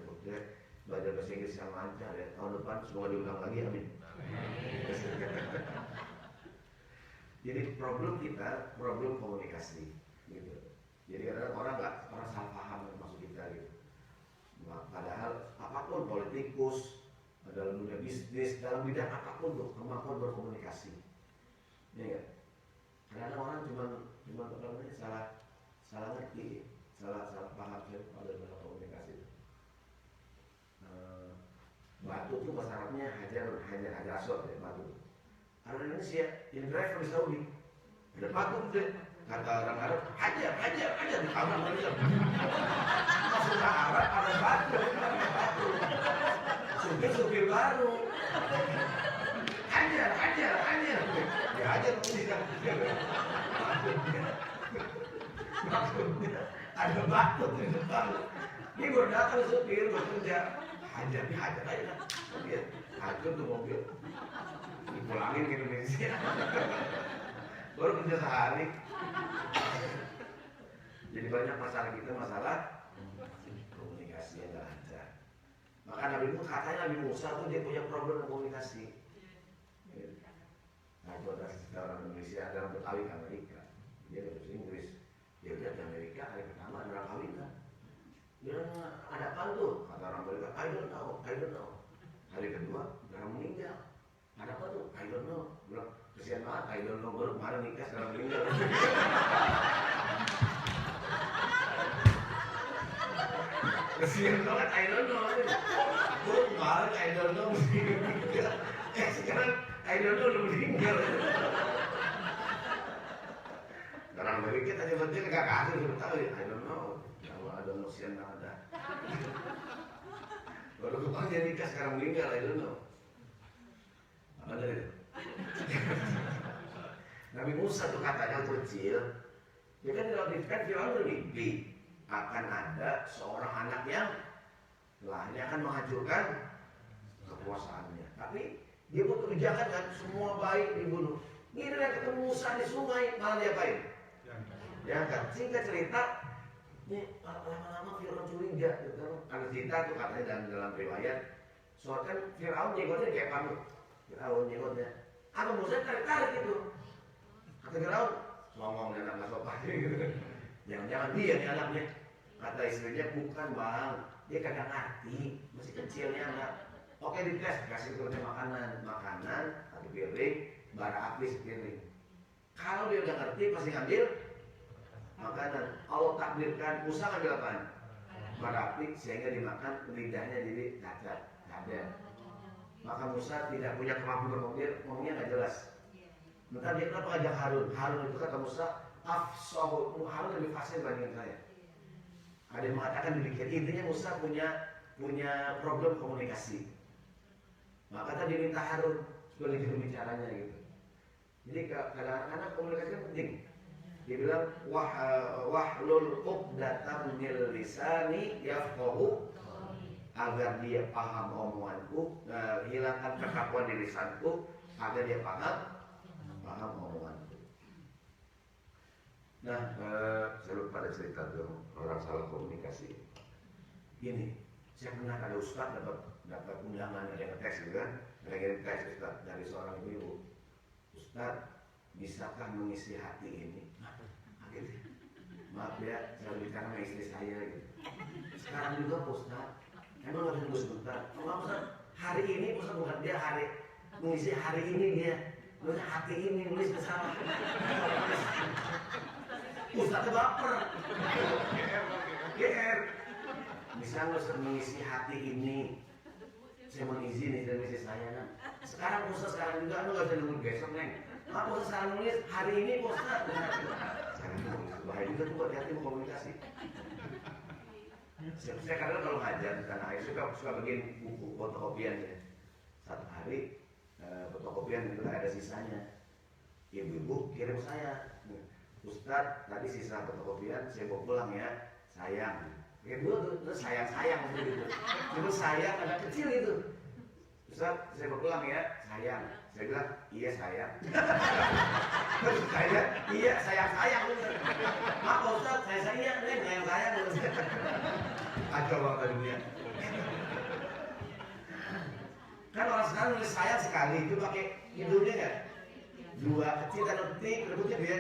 bahasa Inggris yang lancar ya. Tahun depan semoga diulang lagi amin. Jadi problem kita problem komunikasi gitu. Jadi kadang orang salah paham maksud kita gitu. Padahal apapun politikus dalam dunia bisnis dalam bidang apapun tuh kemampuan berkomunikasi. Ya kan? Kadang orang cuma salah ngerti, salah paham pada dalam komunikasi. Batu itu bahasa Arabnya hajar aswad ya, batu. Orang Indonesia yang driver di Saudi ada batu gede, kata orang Arab hajar di kamar mereka. Maksud Arab ada batu. Supir baru hajar ya hajar tidak ada batu di depan. Ini baru datang supir bekerja hajar aja dia hancur tuh mobil dipulangin ke Indonesia baru kerja sehari. Jadi banyak masalah kita masalah komunikasi yang gak lancar. Maka Nabi Musa tuh dia punya problem komunikasi. Nah itu ada orang Indonesia ada berkawin ke Amerika, dia bahasa Inggris, dia udah di Amerika hari pertama ada orang kawin kan. Dia ada apa tuh? Kata orang Amerika, I don't know. Hari kedua, orang meninggal. Ada apa tuh? I don't know. Bilang, kesian banget, I don't know. Baru kemarin nikah, sekarang meninggal. Kesian banget, I don't know. Baru kemarin, I don't know. Sekarang, I don't know, udah meninggal. Orang Amerika tadi berarti gak kasih, udah tahu ya, I don't know. Ada musian ada. Baru kemarin dia nikah sekarang meninggal, I don't know. Apa dari itu? Nabi Musa tuh katanya kecil, dia kan dilakukan Fir'aun bermimpi akan ada seorang anak yang lahirnya akan menghancurkan kekuasaannya. Tapi dia buat kebijakan kan, semua baik dibunuh. Ini dia ketemu Musa di sungai, malah diapain? Diangkat. Singkat cerita, ini lama-lama Fir'aun curiga gitu. Ada cerita tuh katanya dalam riwayat soal kan Fir'aun jenggotnya kayak kamu. Fir'aun jenggotnya apa Musa tarik gitu. Kata Fir'aun ngomong dan anak sopan gitu. Jangan-jangan dia nih anaknya. Kata istrinya bukan bang, dia kagak ngerti, masih kecilnya anak. Oke dites, kasih turunnya makanan satu piring, bara api sepiring. Kalau dia udah ngerti pasti ngambil makanan. Allah takdirkan Musa ngambil apaan? Bara api sehingga dimakan lidahnya jadi cacat, cacat. Maka Musa tidak punya kemampuan berpikir, ngomongnya nggak jelas. Bentar dia kenapa ngajak Harun? Harun itu kata Musa, afsahu, Harun lebih fasih dibandingkan saya. Ada yang mengatakan demikian. Intinya Musa punya problem komunikasi. Maka tadi minta Harun sebagai juru bicaranya gitu. Jadi kadang-kadang komunikasi penting. Dia bilang wahlul uqdatam min lisani yafqahu, agar dia paham omonganku, hilangkan kekakuan di lisanku agar dia paham omonganku. Nah, saya lupa ada cerita tuh orang salah komunikasi. Ini saya pernah ada ustaz dapat undangan, ada yang ngetes gitu kan, ada yang ngetes ustaz dari seorang ibu. Ustaz, bisakah mengisi hati ini? Akhirnya, maaf ya, saya bicara sama istri saya gitu. Sekarang juga Ustaz, emang nggak bisa tunggu sebentar. Maaf Ustaz, hari ini Ustaz bukan dia hari mengisi hari ini dia, nulis hati ini nulis bersama. Ustaznya baper, GR. Bisa nggak Ustaz mengisi hati ini? Saya mengizin istri istri saya kan. Sekarang Ustaz sekarang juga, nggak bisa nunggu besok neng. Maaf Ustaz sekarang nulis hari ini Ustaz. Bahaya juga tuh buat hati komunikasi. Saya kadang kalau ngajar di tanah air suka bikin buku fotokopian ya. Satu hari fotokopian itu ada sisanya. Ibu-ibu kirim saya, Ustaz tadi sisa fotokopian saya bawa pulang ya, sayang. Ya dulu tuh sayang gitu. Dulu sayang anak kecil itu. Ustaz saya bawa pulang ya, sayang. Saya bilang iya sayang. Terus saya iya sayang. Maaf Ustaz saya sayang kacau banget dunia. Kan orang sekarang nulis sayang sekali itu pakai hidungnya kan, dua kecil dan ketik rambutnya dia.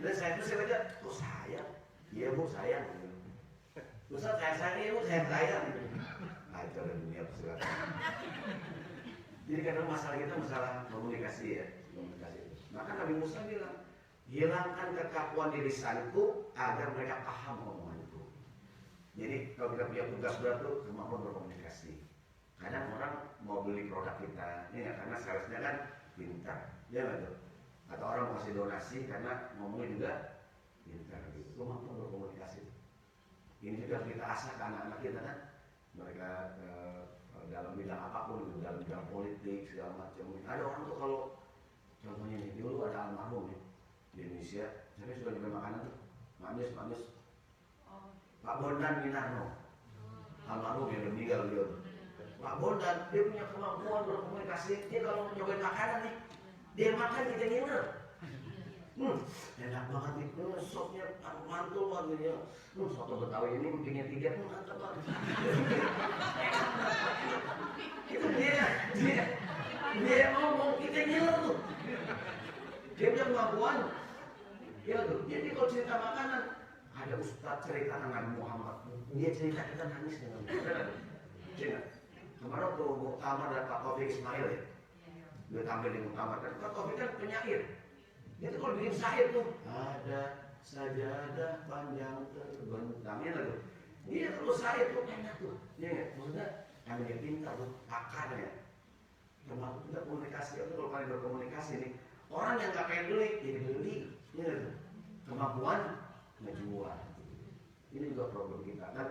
Dan saya itu saya baca, oh sayang, iya bu sayang. Ustaz saya sayang, iya bu sayang. Kacau dunia persilakan. Jadi kadang masalah kita masalah komunikasi ya, komunikasi. Maka Nabi Musa bilang, hilangkan kekakuan di lisanku agar mereka paham omonganku. Jadi kalau kita punya tugas berat tuh kemampuan berkomunikasi. Kadang orang mau beli produk kita, ini ya, karena salesnya kan pintar, ya nggak tuh? Atau orang mau kasih donasi karena ngomongnya juga pintar gitu. Kemampuan berkomunikasi. Ini juga kita asah ke anak-anak kita kan, mereka dalam bidang apapun, gitu, dalam bidang politik segala macam. Ada orang tuh kalau contohnya nih, dulu ada almarhum nih di Indonesia, saya sudah juga makanan tuh, manis, Pak Bondan Winarno, almarhum yang udah meninggal beliau. Pak Bondan, dia punya kemampuan berkomunikasi. Dia kalau nyobain makanan nih, dia makan kita ngiler. Enak banget nih, sopnya mantul banget dia. Soto Betawi ini bikinnya 3, mantap banget. Itu dia ngomong kita ngiler tuh. Dia punya kemampuan. Ya tuh, jadi kalau cerita makanan, ada Ustadz cerita tentang Muhammad, dia cerita kita nangis dengan dia. Kemarin waktu muktamar dan Pak Taufik Ismail ya, dia tampil di muktamar kan, Pak Taufik kan penyair. Dia tuh kalau bikin syair tuh, ada sajadah panjang terbentangnya tuh. Dia terus syair tuh enak tuh, ya maksudnya kami dia pintar tuh akarnya. Kemampuan kita komunikasi, atau kalau kalian berkomunikasi nih, orang yang nggak pengen beli, jadi beli, ya tuh. Kemampuan menjual. Ini juga problem kita kan.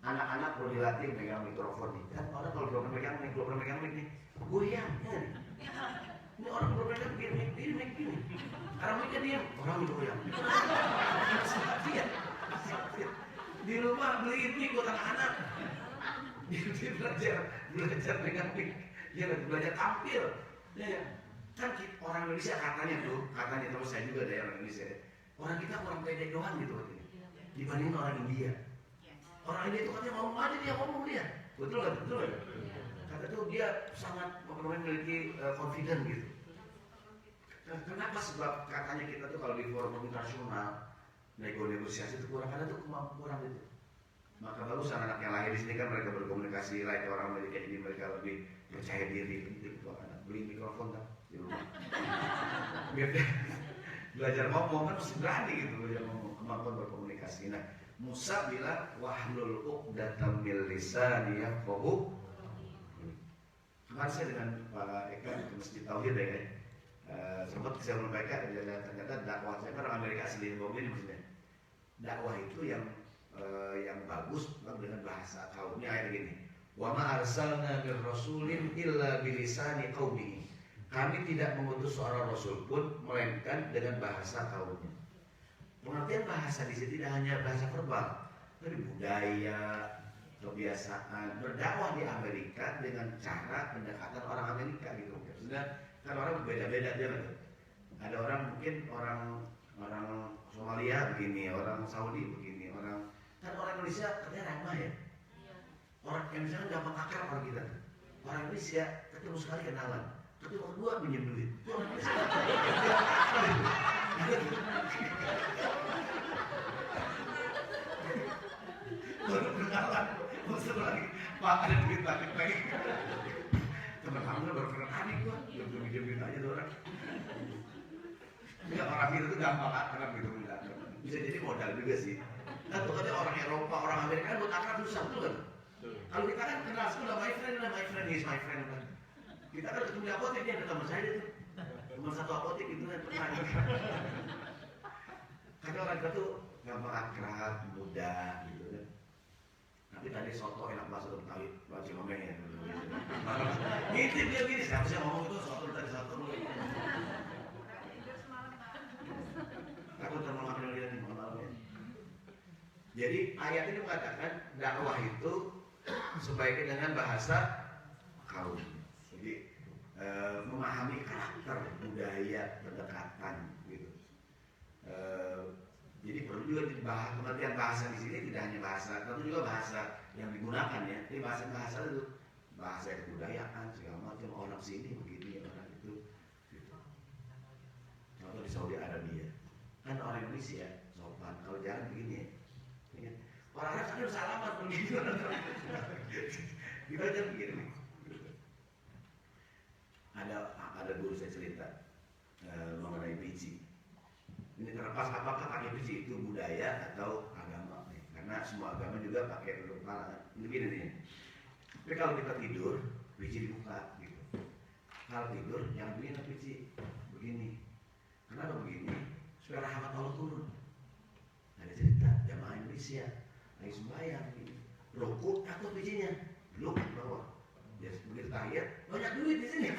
Anak-anak perlu dilatih megang mikrofon nih. Kan orang kalau belum megang mic nih, goyang ya. Ini orang belum megang mic gini. Karena mic diam, orang goyang. Iya. Di rumah beli mic buat anak-anak. Dia belajar megang mic. Dia belajar tampil. Ya. Kan orang Indonesia katanya terus saya juga dari orang Indonesia. Orang kita kurang pede doang gitu katanya. Dibanding orang India. Orang India itu katanya ngomong aja dia ngomong dia. Betul nggak? Betul nggak? Kata tuh dia sangat memiliki confident gitu. Kenapa? Sebab katanya kita tuh kalau di forum internasional negosiasi itu kurang ada tuh kemampuan itu. Maka bagus anak-anak yang lahir di sini kan mereka berkomunikasi like orang Amerika, jadi mereka lebih percaya diri. Itu anak beli mikrofon kan di rumah. Biar dia belajar ngomong kan mesti berani gitu, belajar ngomong, kemampuan berkomunikasi. Nah, Musa bilang wahlul 'uqdatam min lisani yafqahu. Kemarin saya dengan Pak Eka ke Masjid Tauhid ya kan. Sempat saya menyampaikan ternyata dakwah saya kan orang Amerika asli ini maksudnya. Dakwah itu yang bagus dengan bahasa kaumnya kayak gini. Wa ma arsalna mir rasulin illa bilisani qaumihi. Kami tidak mengutus seorang rasul pun melainkan dengan bahasa kaumnya. Pengertian bahasa di sini tidak hanya bahasa verbal, tapi budaya, kebiasaan. Berdakwah di Amerika dengan cara pendekatan orang Amerika gitu. Maksudnya kan orang berbeda-beda dia kan. Ada orang mungkin orang Somalia begini, orang Saudi begini, orang Indonesia katanya ramah ya. Orang Indonesia kan gampang akrab orang kita. Orang Indonesia ketemu sekali kenalan. Kedua kedua pinjam duit. Baru kenalan, maksud lagi, Pak ada duit lagi. Teman-teman baru kenalan gua, belum pinjam duit aja tuh orang. Enggak, orang kita tuh gampang akrab gitu, bisa jadi modal juga sih. Kan tuh katanya orang Eropa, orang Amerika buat akrab susah tuh kan. Kalau kita kan kenal sudah my friend, he's my friend kan. Kita kan ketemu di apotek, dia ada teman saya tuh. Teman satu apotek gitu kan pernah. Karena orang kita tuh gampang akrab, mudah gitu kan. Tapi tadi soto enak banget soto Betawi, Pak Cimomeng ya. Ngintip dia gini, siapa sih ngomong itu soto tadi soto dulu. Aku terlalu makan dia nih malam-malam ya. Jadi ayat ini mengatakan dakwah itu sebaiknya dengan bahasa kaum. Jadi memahami karakter, budaya, pendekatan gitu. Jadi perlu juga dibahas pengertian bahasa di sini tidak hanya bahasa, tapi juga bahasa yang digunakan ya. Jadi bahasa itu bahasa kebudayaan segala macam, orang sini begini, orang itu. Gitu. Contoh di Saudi Arabia, kan orang Indonesia sopan, kalau jangan begini ya. Orang Arab kan harus salaman begitu. Kita aja begini. Ada guru saya cerita mengenai biji. Ini terlepas apakah pakai besi itu budaya atau agama, karena semua agama juga pakai tutup kepala. Ini gini nih. Tapi kalau kita tidur, biji dibuka gitu. Kalau tidur jangan begini biji, begini. Kenapa begini? Supaya rahmat Allah turun. Ada cerita jamaah Indonesia lagi sembahyang, rukuk takut bijinya, belum ke bawah. Ya begitu tahiyat, banyak duit di sini.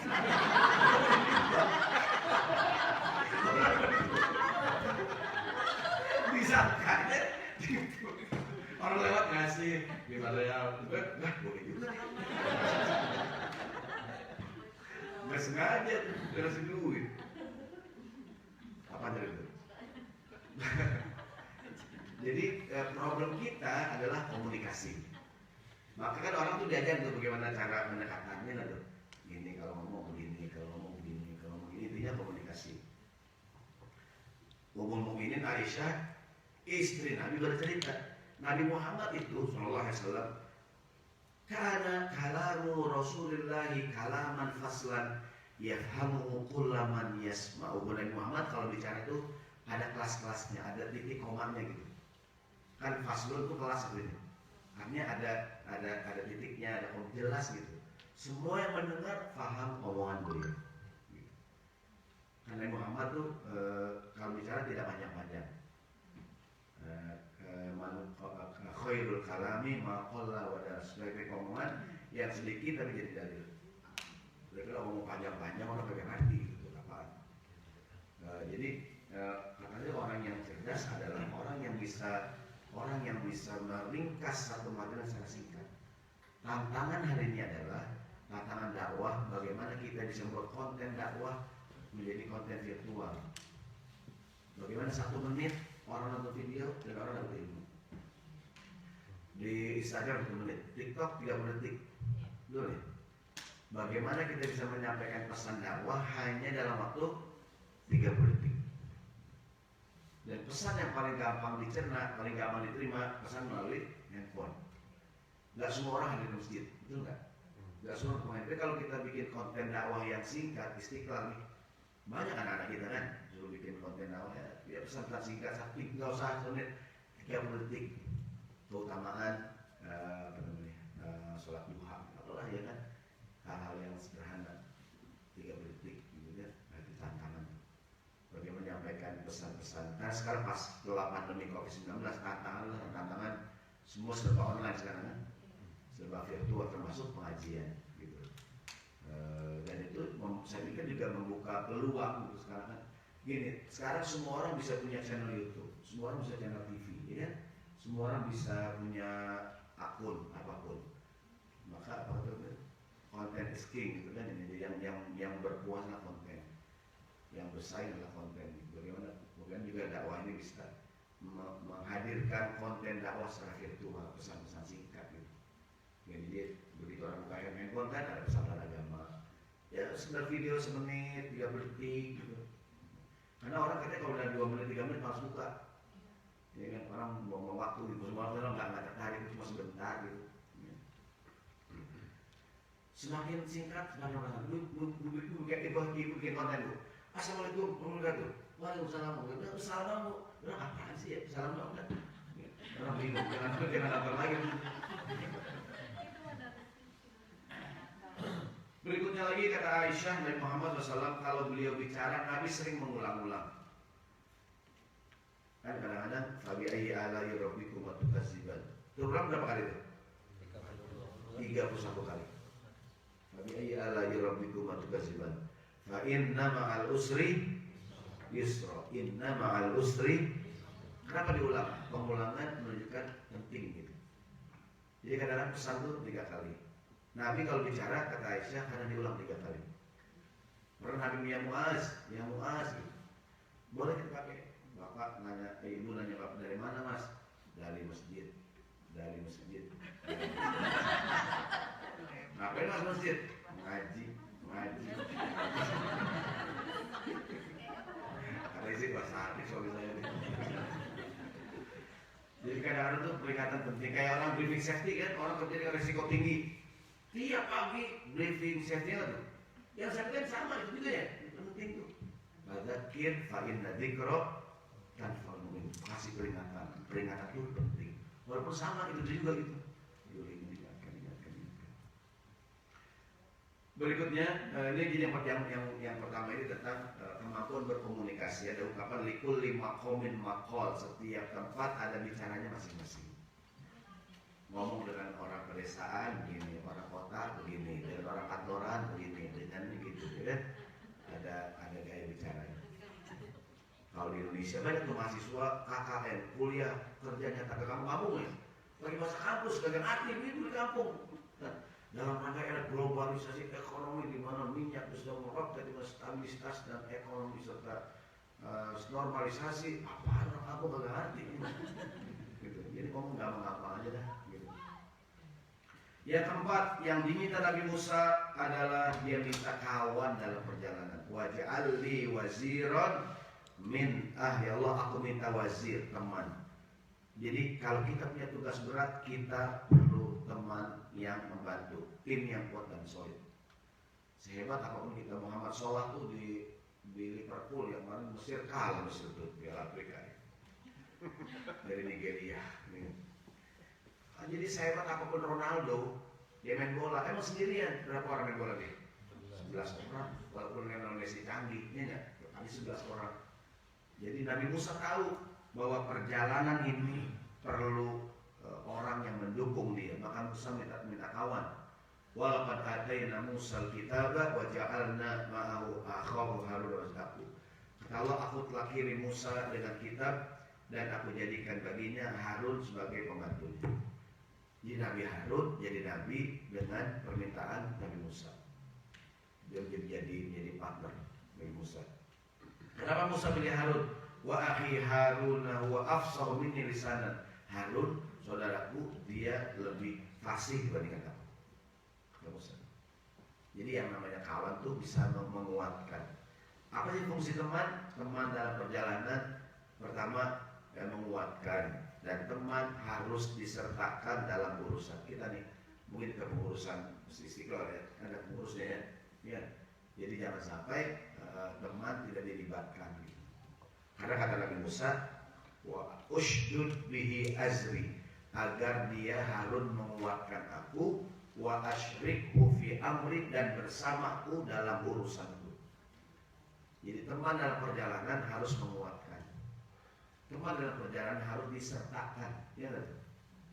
Bisa kan? Orang lewat ngasih 5 real, nggak boleh juga. Nggak sengaja ngasih duit. Apa itu? Jadi problem kita adalah komunikasi. Maka kan orang tuh diajar tuh bagaimana cara mendekatannya lah tuh. Gini kalau ngomong begini, kalau ngomong begini, kalau ngomong begini, intinya komunikasi. Ummul Mukminin Aisyah, istri Nabi bercerita, Nabi Muhammad itu sallallahu alaihi wasallam kana kalamu Rasulillahi kalaman faslan yafhamu kullaman yasma'u. Nabi Muhammad kalau bicara itu ada kelas-kelasnya, ada titik komanya gitu. Kan faslun itu kelas sebenarnya. Artinya ada titiknya, ada jelas gitu. Semua yang mendengar paham omongan beliau. Gitu. Karena Muhammad tuh kalau bicara tidak panjang-panjang. Khairul kalami ma qalla wa dar. Sebagai omongan yang sedikit tapi jadi dalil. Kalau ngomong panjang-panjang orang kagak ngerti gitu apaan. Jadi katanya orang yang cerdas adalah orang yang bisa meringkas satu materi secara singkat. Tantangan hari ini adalah tantangan dakwah, bagaimana kita bisa membuat konten dakwah menjadi konten virtual. Bagaimana 1 menit orang nonton video dan orang dapat ilmu. Di Instagram 1 menit, TikTok 30 detik. Dulu nih. Bagaimana kita bisa menyampaikan pesan dakwah hanya dalam waktu 30 detik. Dan pesan yang paling gampang dicerna, paling gampang diterima, pesan melalui handphone. Gak semua orang hadir di masjid, betul nggak? Gak semua orang. Tapi kalau kita bikin konten dakwah yang singkat, istiqlal nih, banyak anak-anak kita kan, suruh bikin konten dakwah ya pesan-pesan singkat, nggak usah 1 menit, 30 detik. Keutamaan sholat duha, apalah ya kan, hal-hal yang sederhana, 30 detik, gitu ya, itu tantangan. Bagaimana menyampaikan pesan-pesan. Nah sekarang pas setelah pandemi COVID-19 tantangan semua serba online sekarang kan, serba virtual termasuk pengajian gitu. Dan itu saya pikir juga membuka peluang gitu sekarang kan. Gini, sekarang semua orang bisa punya channel YouTube, semua orang bisa channel TV, ya kan? Semua orang bisa punya akun apapun. Maka apa itu konten is king gitu kan, yang berkuasa konten. Yang bersaing adalah konten. Bagaimana juga dakwah ini bisa menghadirkan konten dakwah secara virtual, pesan-pesan singkat gitu. Jadi begitu orang buka handphone kan ada pesan agama. Ya sekedar video 1 menit, 30 detik gitu. Karena orang katanya kalau udah 2 menit, 3 menit harus buka. Ya kan orang buang waktu gitu, semua orang nggak tertarik, cuma sebentar gitu. Semakin singkat, semakin orang lu bikin konten lu. Assalamualaikum warahmatullahi wabarakatuh. Waalaikumsalam. Assalamualaikum. Bilang apaan sih ya? Assalamualaikum. Orang bingung jangan apa lagi. Berikutnya lagi kata Aisyah, Nabi Muhammad SAW kalau beliau bicara Nabi sering mengulang-ulang. Kan kadang-kadang fabi ayyi ala'i rabbikum tukadziban. Itu berapa kali itu? 31 kali. Fabi ayyi ala'i rabbikum tukadziban. Fa inna ma'al usri yusra. Inna ma'al usri. Kenapa diulang? Pengulangan menunjukkan penting gitu. Jadi kadang-kadang pesan itu 3 kali. Nabi kalau bicara kata Aisyah karena diulang 3 kali. Pernah Nabi ya Muaz gitu. Boleh kita pakai. Bapak nanya, ibu nanya bapak dari mana mas? Dari masjid. Ngapain mas masjid? Ngaji. Ada isi bahasa Arab suami saya. Jadi kadang-kadang tuh peringatan penting. Kayak orang briefing safety kan, orang kerja dengan risiko tinggi. Tiap pagi briefing safety lah tuh. Yang saya bilang sama itu juga ya, itu penting tuh. Fadzakir fa inna dzikra tanpa kasih peringatan. Peringatan itu penting. Walaupun sama itu juga gitu. Ingatkan. Berikutnya, ini yang pertama ini tentang kemampuan berkomunikasi. Ada ungkapan likul lima komin makol. Setiap tempat ada bicaranya masing-masing. Ngomong dengan orang pedesaan begini, orang kota begini, dengan orang kantoran begini, dengan begitu, ya. Ada gaya bicaranya. Kalau di Indonesia banyak tuh mahasiswa KKN, kuliah kerjanya tak ke kampung ya, lagi masa kampus kagak aktif itu di kampung. Nah, dalam rangka era globalisasi ekonomi di mana minyak sudah merokok, jadi stabilitas dan ekonomi serta normalisasi, apa orang kampung kagak ngerti gitu. Jadi ngomong gampang-gampang aja dah. Yang keempat yang diminta Nabi Musa adalah dia minta kawan dalam perjalanan. Waj'al li waziran min ya Allah, aku minta wazir, teman. Jadi kalau kita punya tugas berat, kita perlu teman yang membantu, tim yang kuat dan solid. Sehebat apapun kita, Muhammad Salah tuh di Liverpool yang kemarin Mesir kalah Mesir tuh Piala Afrika dari Nigeria. Jadi sehebat apapun Ronaldo, dia main bola, emang sendirian. Berapa orang main bola dia? 11 orang. Walaupun Lionel Messi canggih, ini enggak, hanya 11 orang. Jadi Nabi Musa tahu bahwa perjalanan ini perlu orang yang mendukung dia. Maka Musa minta kawan. Walaqad atayna Musa al-kitaba wa ja'alna ma'ahu akhahu Harun wasdaku. Kata Allah, aku telah kirim Musa dengan kitab dan aku jadikan baginya Harun sebagai pembantunya. Jadi Nabi Harun jadi nabi dengan permintaan Nabi Musa. Dia menjadi partner Nabi Musa. Kenapa Musa pilih Harun? Wa akhi Harun wa afsahu minni lisanan. Harun, saudaraku, dia lebih fasih dibandingkan aku. Musa. Jadi yang namanya kawan tuh bisa menguatkan. Apa sih fungsi teman? Teman dalam perjalanan pertama menguatkan. Dan teman harus disertakan dalam urusan kita nih. Mungkin ke pengurusan Istiqlal ya, ada pengurusnya ya. Ya. Jadi jangan sampai teman tidak dilibatkan. Gitu. Karena kata Nabi Musa, wa ushdud bihi azri, agar dia Harun menguatkan aku, wa asyrikhu fi amri, dan bersamaku dalam urusanku. Jadi teman dalam perjalanan harus menguatkan. Teman dalam perjalanan harus disertakan, ya kan?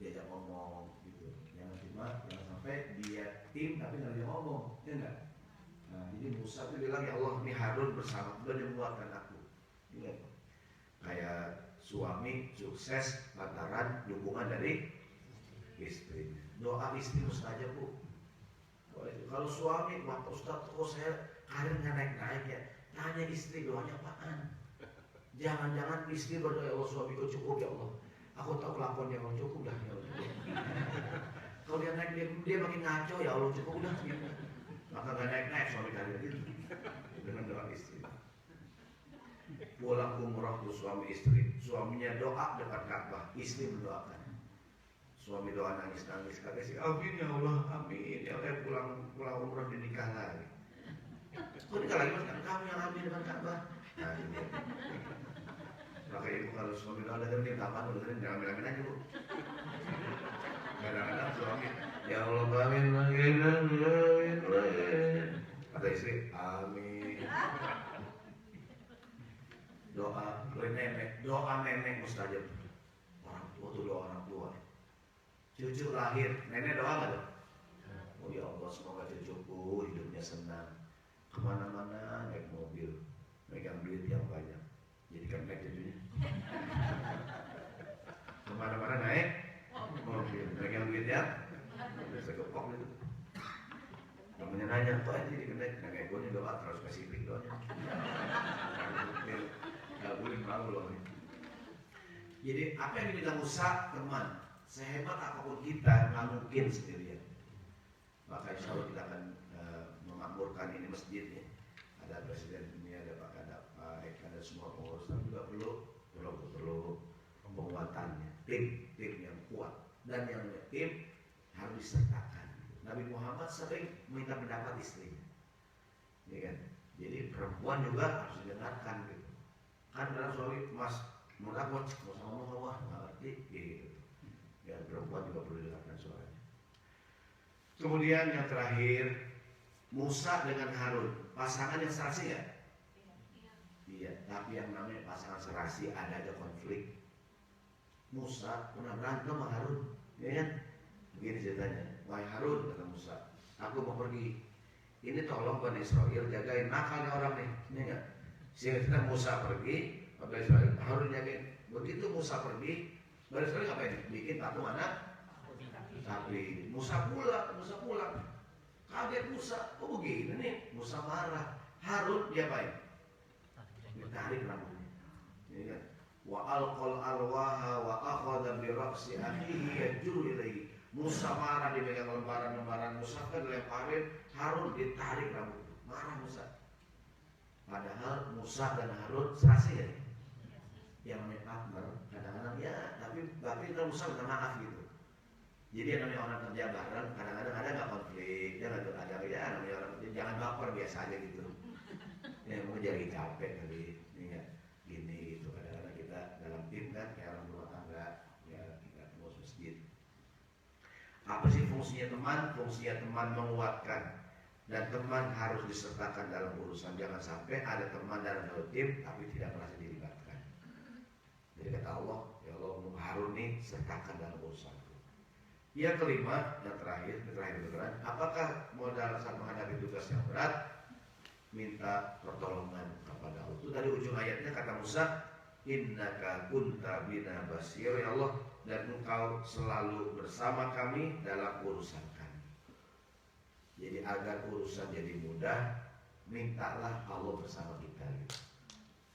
Diajak ngomong gitu. Jangan sampai dia tim tapi nggak dia ngomong, ya enggak? Nah, jadi Musa itu bilang, ya Allah, ini Harun bersama dan menguatkan aku. Ingat, kayak suami sukses lantaran dukungan dari istri. Doa istri mustajab, Bu. Kalau suami, wah Ustaz, kok saya karirnya naik-naik ya? Tanya istri, doanya apaan? Jangan-jangan istri berdoa, ya Allah, suamiku cukup ya Allah. Aku tahu kelakuan dia mau cukup dah ya Allah. Kalau dia naik dia makin ngaco, ya Allah cukup dah gitu. Maka gak naik-naik suami karir gitu. Dengan doa istri. Pulang umrah tuh suami istri, suaminya doa dekat Ka'bah, istri mendoakan. Suami doa nangis-nangis, kata sih, amin ya Allah, amin ya Allah, pulang umrah dinikah lagi. Kok nikah lagi mas? Kan kamu yang amin dekat Ka'bah. Nah, ini. Maka ibu kalau suami doa dengerin kapan dengerin, jangan bilang aja Bu. Kadang-kadang suami, ya Allah amin, amin. Kata istri, amin. Doa nenek mustajab. Orang tua tuh doa orang tua. Cucu lahir, nenek doa nggak tuh? Oh ya Allah, semoga cucuku hidupnya senang, kemana-mana naik mobil, megang duit yang banyak. Jadi kan naik cucunya. Kemana-mana naik mobil, megang duit yang bisa kepok gitu. Namanya nanya, kok aja jadi naik gue nih doa terus spesifik doanya. Gak boleh malu loh. Jadi apa yang dibilang Musa, teman, sehebat apapun kita nggak mungkin sendirian. Maka insya Allah kita akan memakmurkan ini masjid ya. Ada presiden ini, ada Pak ada semua pengurus, tapi juga perlu penguatannya, tim yang kuat, dan yang tim harus disertakan. Nabi Muhammad sering minta pendapat istrinya, ya kan? Jadi perempuan juga harus didengarkan gitu. Kan dalam suami, Mas, Menurut aku, nggak usah ngomong wah nggak ngerti gitu. Ya perempuan juga perlu didengarkan suaranya. Kemudian yang terakhir, Musa dengan Harun, pasangan yang serasi ya? Iya, tapi yang namanya pasangan serasi ada aja konflik. Musa pernah berantem sama Harun, ya kan? Begini ceritanya, wahai Harun kata Musa, aku mau pergi. Ini tolong Bani Israel jagain nakalnya orang nih, ini enggak? Sehingga Musa pergi, Bani Israel Harun jagain. Begitu Musa pergi, Bani Israel ngapain? Bikin patung anak sapi. Musa pulang. Kaget Musa, oh begini nih. Musa marah. Harun diapain? Ditarik rambutnya. Ini kan? Wa alqal alwaha wa akhadha bi ra'si akhihi yajru ilaihi. Musa marah, dipegang lembaran-lembaran. Musa kan dilemparin, Harun ditarik rambut. Marah Musa. Padahal Musa dan Harun serasi ya. Yang namanya partner kadang-kadang ya, tapi kita Musa minta maaf gitu. Jadi yang namanya orang kerja bareng kadang-kadang ada nggak konflik, ya nggak ada ya namanya orang kerja jangan baper biasa aja gitu. Ya mungkin jadi capek kali, ya gini gitu. Kadang-kadang kita dalam tim kan kayak orang rumah tangga, ya kita ngurus masjid. Apa sih fungsinya teman? Fungsinya teman menguatkan, dan teman harus disertakan dalam urusan. Jangan sampai ada teman dalam satu tim tapi tidak merasa dilibatkan. Jadi kata Allah, ya Allah Harun nih sertakan dalam urusan. Yang kelima, yang terakhir beneran, apakah modal saat menghadapi tugas yang berat? Minta pertolongan kepada Allah. Itu tadi ujung ayatnya kata Musa, innaka kunta bina basir, ya Allah, dan engkau selalu bersama kami dalam urusan kami. Jadi agar urusan jadi mudah, mintalah Allah bersama kita.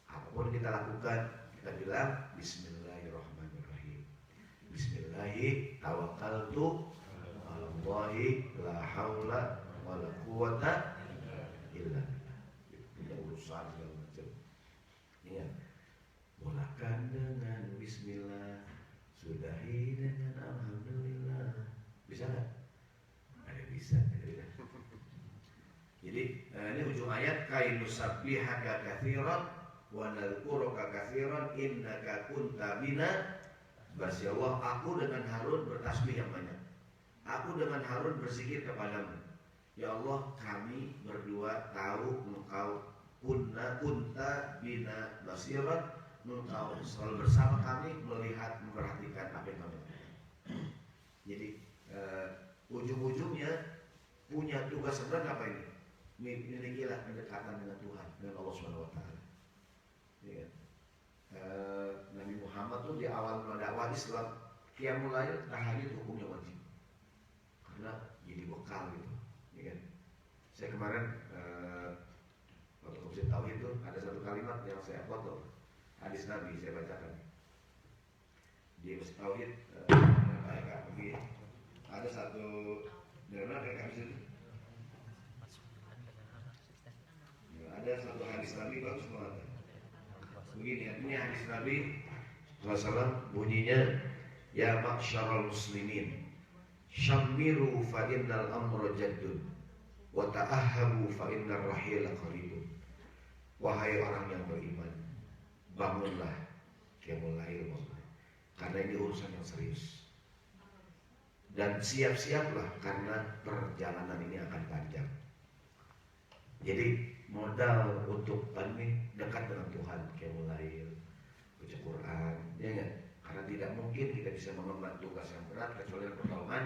Apapun kita lakukan, kita bilang Bismillahirrahmanirrahim. Bismillahi tawakkaltu alallahi la haula wa la quwata illa billah. Punya urusan segala macam. Ingat, mulakan dengan Bismillah, sudahi dengan Alhamdulillah. Bisa nggak? Ada bisa. Jadi ini ujung ayat kainu sabbihaka katsiran wa nadhkuruka katsiran innaka kunta bina. Basya Allah, aku dengan Harun bertasbih yang banyak. Aku dengan Harun berzikir kepadamu. Ya Allah, kami berdua tahu engkau kunta bina basiran, engkau selalu bersama kami, melihat, memperhatikan apa yang kami lakukan. Jadi ujung-ujungnya punya tugas berat apa ini? Milikilah kedekatan dengan Tuhan, dengan Allah Subhanahu Wa Taala. Ya. Nabi Muhammad tuh di awal dakwah Islam, qiyamul lail tahajud hukumnya wajib karena jadi bekal gitu, ya kan? Saya kemarin waktu kursus tauhid itu ada satu kalimat yang saya foto, hadis Nabi saya bacakan di kursus tauhid. Ada satu dengar kayak hadis itu, ada satu hadis Nabi bagus banget. Begini, ini hadis Nabi SAW bunyinya, ya ma'syaral muslimin, syammiru fa innal amra jaddun, wa ta'ahhabu fa innar rahila qaribun. Wahai orang yang beriman, bangunlah, qiyamul lail, karena ini urusan yang serius. Dan siap-siaplah karena perjalanan ini akan panjang. Jadi modal untuk ini dekat dengan Tuhan, qiyamul lail, baca Quran, ya enggak? Karena tidak mungkin kita bisa mengemban tugas yang berat kecuali dengan pertolongan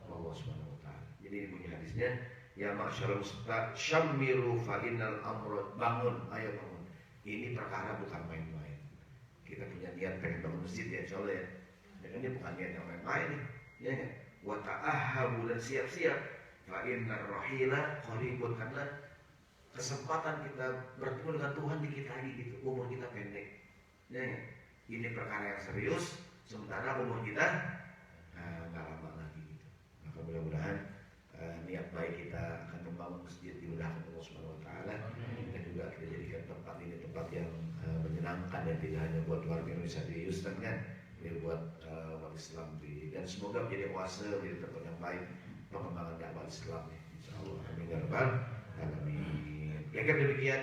Allah Subhanahu Wa Taala. Jadi ini bunyi hadisnya, ya ma'syarul muslimin syammiru fa innal amra, bangun, ayo bangun. Ini perkara bukan main-main. Kita punya niat pengen bangun masjid ya, insyaallah ya. Dan ini bukan niat yang main-main nih, ya enggak? Wa ta'ahhabu, dan siap-siap, fa innar rahila qaribun, karena kesempatan kita bertemu dengan Tuhan dikit lagi gitu, umur kita pendek. Ya, ini perkara yang serius, sementara umur kita nggak lama lagi gitu. Maka mudah-mudahan niat baik kita akan membangun masjid dimudahkan Allah Subhanahu Wa Taala, dan juga kita jadikan tempat ini tempat yang menyenangkan dan tidak hanya buat warga Indonesia di Houston kan, ini buat umat Islam dan semoga menjadi oase, menjadi tempat yang baik pengembangan dakwah Islam. Insyaallah, amin ya rabbal alamin. Ya kan demikian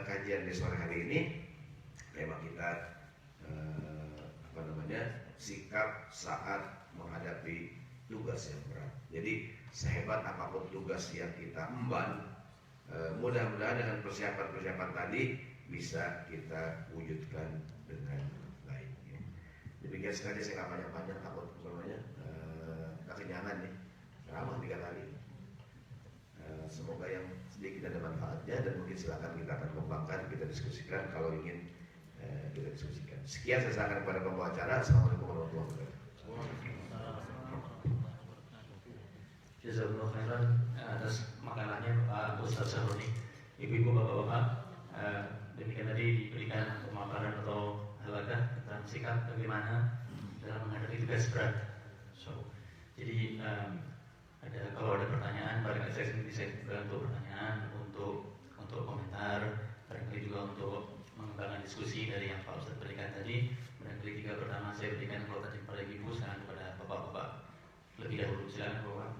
kajian di sore hari ini. Tema kita namanya sikap saat menghadapi tugas yang berat. Jadi sehebat apapun tugas yang kita emban, mudah-mudahan dengan persiapan-persiapan tadi bisa kita wujudkan dengan baik. Ya. Demikian sekali, saya nggak panjang-panjang, takut kekenyangan nih, ramah 3 kali. Semoga yang sedikit ada manfaatnya, dan mungkin silakan kita akan kembangkan, kita diskusikan kalau ingin kita diskusikan. Sekian, saya serahkan kepada pembawa acara. Assalamualaikum warahmatullahi wabarakatuh. Jazakallahu khairan atas makalahnya Pak Ustaz Sahroni. Ibu-ibu, bapak-bapak, demikian tadi diberikan pemaparan atau halakah tentang sikap bagaimana dalam menghadapi tugas berat. Jadi kalau ada pertanyaan, barangkali saya buka untuk pertanyaan, untuk komentar, barangkali juga untuk mengembangkan diskusi dari yang Pak Ustaz berikan tadi. Barangkali 3 pertama saya berikan, kalau tadi kepada ibu, sekarang kepada bapak-bapak lebih dahulu. Silakan bapak.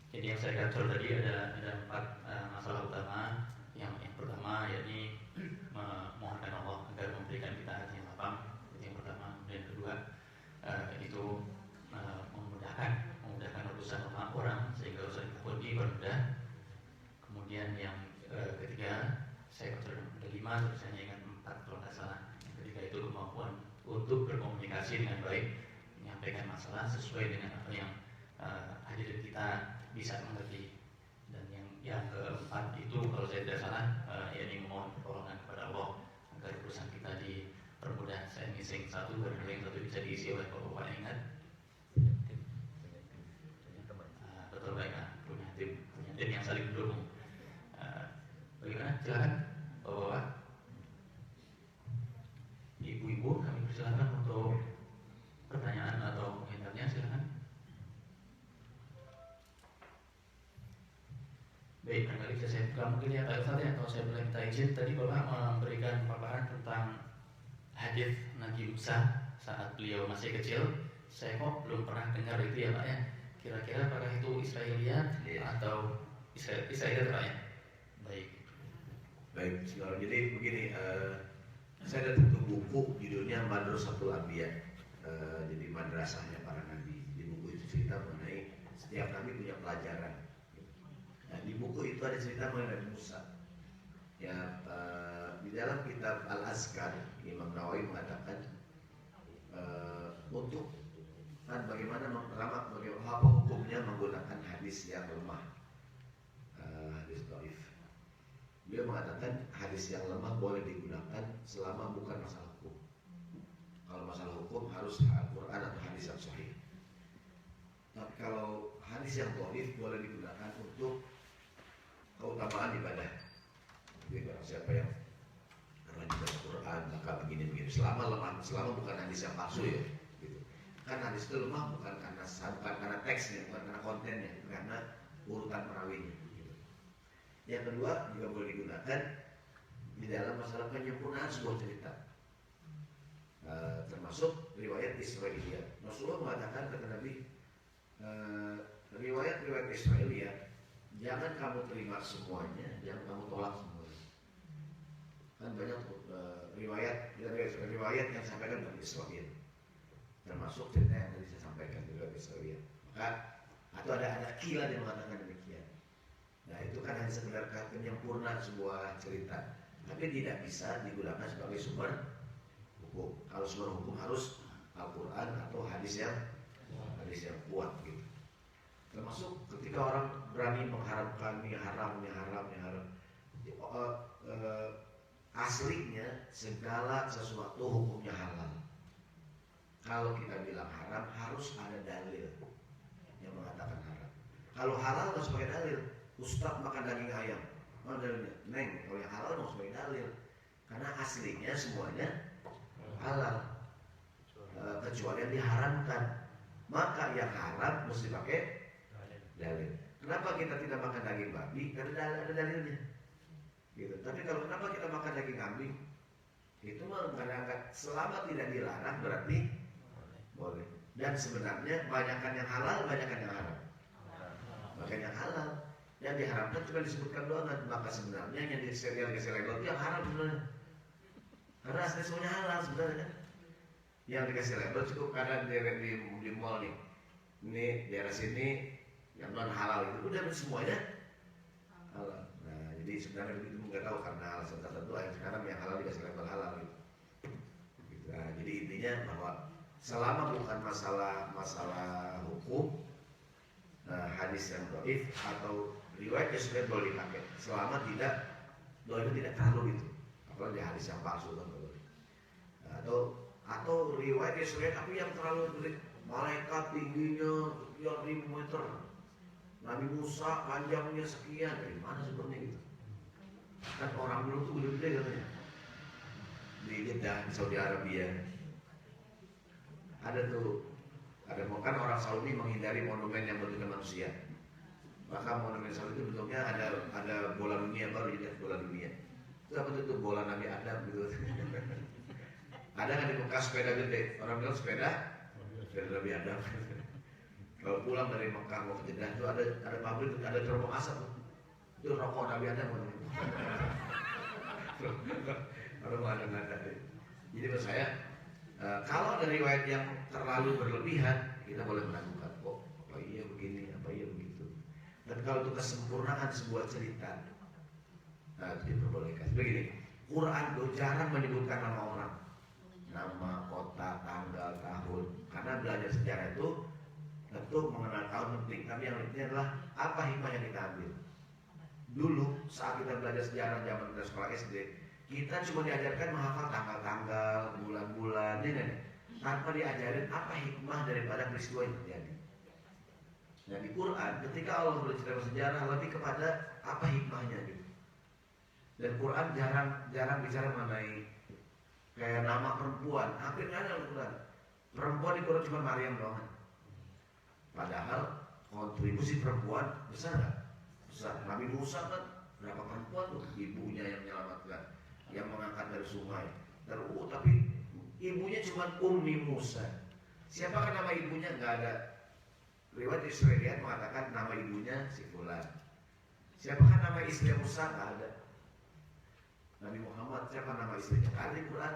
Jadi yang saya capture tadi ada 4 masalah utama. Yang pertama yakni memohonkan Allah agar memberikan kita hati yang lapang. Itu yang pertama. Dan kedua itu memudahkan urusan orang sehingga urusan kita lebih mudah. Kemudian yang ketiga, saya capture ada 5, terus saya ingat 4 kalau nggak salah. Yang ketiga itu kemampuan untuk berkomunikasi dengan baik, menyampaikan masalah sesuai dengan apa yang hadirin kita bisa mengerti. Dan yang keempat itu kalau saya tidak salah yakni memohon pertolongan kepada Allah agar urusan kita dipermudah. Saya missing 1, barangkali yang 1 bisa diisi oleh bapak-bapak yang ingat. Betul, baik, punya tim yang saling mendukung. Bagaimana? Silakan bapak-bapak. Ibu-ibu, kami persilakan untuk pertanyaan atau komentarnya, silakan. Baik, barangkali bisa saya buka mungkin ya Pak Ustaz, atau saya boleh minta izin. Tadi Bapak memberikan paparan tentang hadis Nabi Musa saat beliau masih kecil. Saya kok belum pernah dengar itu ya Pak ya. Kira-kira apakah itu Israiliyat atau Israiliyat Pak ya? Baik, jadi begini, saya ada satu buku judulnya Madrasatul Anbiya, jadi madrasahnya para nabi. Di buku itu cerita mengenai setiap nabi punya pelajaran. Nah, di buku itu ada cerita mengenai Nabi Musa. Ya, di dalam kitab Al-Azkar, Imam Nawawi mengatakan untuk bagaimana apa hukumnya menggunakan hadis yang lemah, hadis dhaif. Dia mengatakan hadis yang lemah boleh digunakan selama bukan masalah hukum. Kalau masalah hukum harus Al-Quran atau hadis yang sahih. Tapi kalau hadis yang dhaif boleh digunakan untuk keutamaan ibadah. Jadi barang siapa yang rajin baca Quran maka begini-begini. Selama bukan hadis yang palsu ya. Gitu. Kan hadis itu lemah bukan karena teksnya, bukan karena kontennya, karena urutan perawinya. Gitu. Yang kedua juga boleh digunakan di dalam masalah penyempurnaan sebuah cerita. Termasuk riwayat Israiliyat. Rasulullah mengatakan kata Nabi, riwayat Israiliyat jangan kamu terima semuanya, jangan kamu tolak semuanya. Kan banyak riwayat yang disampaikan dari Israel, termasuk cerita yang tadi saya sampaikan dari Israel. Maka atau ada kila yang mengatakan demikian. Nah itu kan hanya sekedar penyempurnaan sebuah cerita, tapi tidak bisa digunakan sebagai sumber hukum. Kalau sumber hukum harus Al-Quran atau hadis yang kuat gitu. Termasuk ketika orang berani mengharamkan yang haram. Aslinya segala sesuatu hukumnya halal. Kalau kita bilang haram harus ada dalil yang mengatakan haram. Kalau halal harus pakai dalil. Ustaz makan daging ayam, mana dalilnya? Neng, kalau yang halal harus pakai dalil. Karena aslinya semuanya halal, kecuali yang diharamkan. Maka yang haram mesti pakai dalil. Kenapa kita tidak makan daging babi? Karena ada dalilnya. Gitu. Tapi kalau kenapa kita makan daging kambing? Itu mengatakan selama tidak dilarang berarti boleh. Dan sebenarnya banyakkan yang halal, banyakkan yang haram. Bahkan yang halal. Dan diharamkan cuma disebutkan doang, maka sebenarnya yang di serial itu yang haram sebenarnya. Karena asli semuanya halal sebenarnya kan. Yang dikasih label cukup karena di mall nih, ini daerah sini yang non halal itu udah semuanya halal. Nah jadi sebenarnya begitu nggak tahu karena alasan tertentu yang sekarang yang halal dikasih label halal gitu. Nah, jadi intinya bahwa selama bukan masalah hukum, hadis yang dhaif atau riwayat yang sudah boleh dipakai selama tidak itu tidak terlalu gitu, apalagi hadis yang palsu kan atau riwayat yang sudah tapi yang terlalu malaikat tingginya sekian ribu meter, Nabi Musa panjangnya sekian, dari mana sebenarnya gitu? Kan orang dulu tuh gede-gede katanya di Jeddah, di Saudi Arabia ada kan orang Saudi menghindari monumen yang bentuknya manusia, maka monumen Saudi itu bentuknya ada bola dunia, baru dilihat bola dunia itu apa itu bola Nabi Adam gitu. Ada kan di bekas sepeda gede, orang bilang sepeda Nabi Adam. Kalau pulang dari Mekah mau ke Jeddah itu ada pabrik, ada cerobong asap, itu rokok Nabi Adam. Orang ada. Jadi menurut saya kalau ada riwayat yang terlalu berlebihan, kita boleh meragukan, apa iya begini, apa iya begitu. Dan kalau itu kesempurnaan sebuah cerita, itu diperbolehkan. Begini, Quran itu jarang menyebutkan nama orang, nama, kota, tanggal, tahun. Karena belajar sejarah itu tentu mengenal tahun penting, tapi yang penting adalah apa hikmah yang kita ambil. Dulu saat kita belajar sejarah zaman kita sekolah SD, kita cuma diajarkan menghafal tanggal-tanggal, bulan-bulan, ini tanpa diajarin apa hikmah daripada peristiwa yang terjadi. Nah di Quran, ketika Allah bercerita sejarah lebih kepada apa hikmahnya gitu. Dan Quran jarang bicara mengenai kayak nama perempuan, hampir nggak ada Al-Quran. Perempuan di Quran cuma Maryam doang. Padahal kontribusi perempuan besar nggak? Besar. Nabi Musa kan berapa perempuan tuh, ibunya yang menyelamatkan, yang mengangkat dari sungai. Tapi ibunya cuma Ummi Musa. Siapakah nama ibunya? Nggak ada. Riwayat Israeliat mengatakan nama ibunya si Fulan. Siapakah nama istri Musa? Nggak ada. Nabi Muhammad, siapa nama istrinya? Nggak ada di Quran.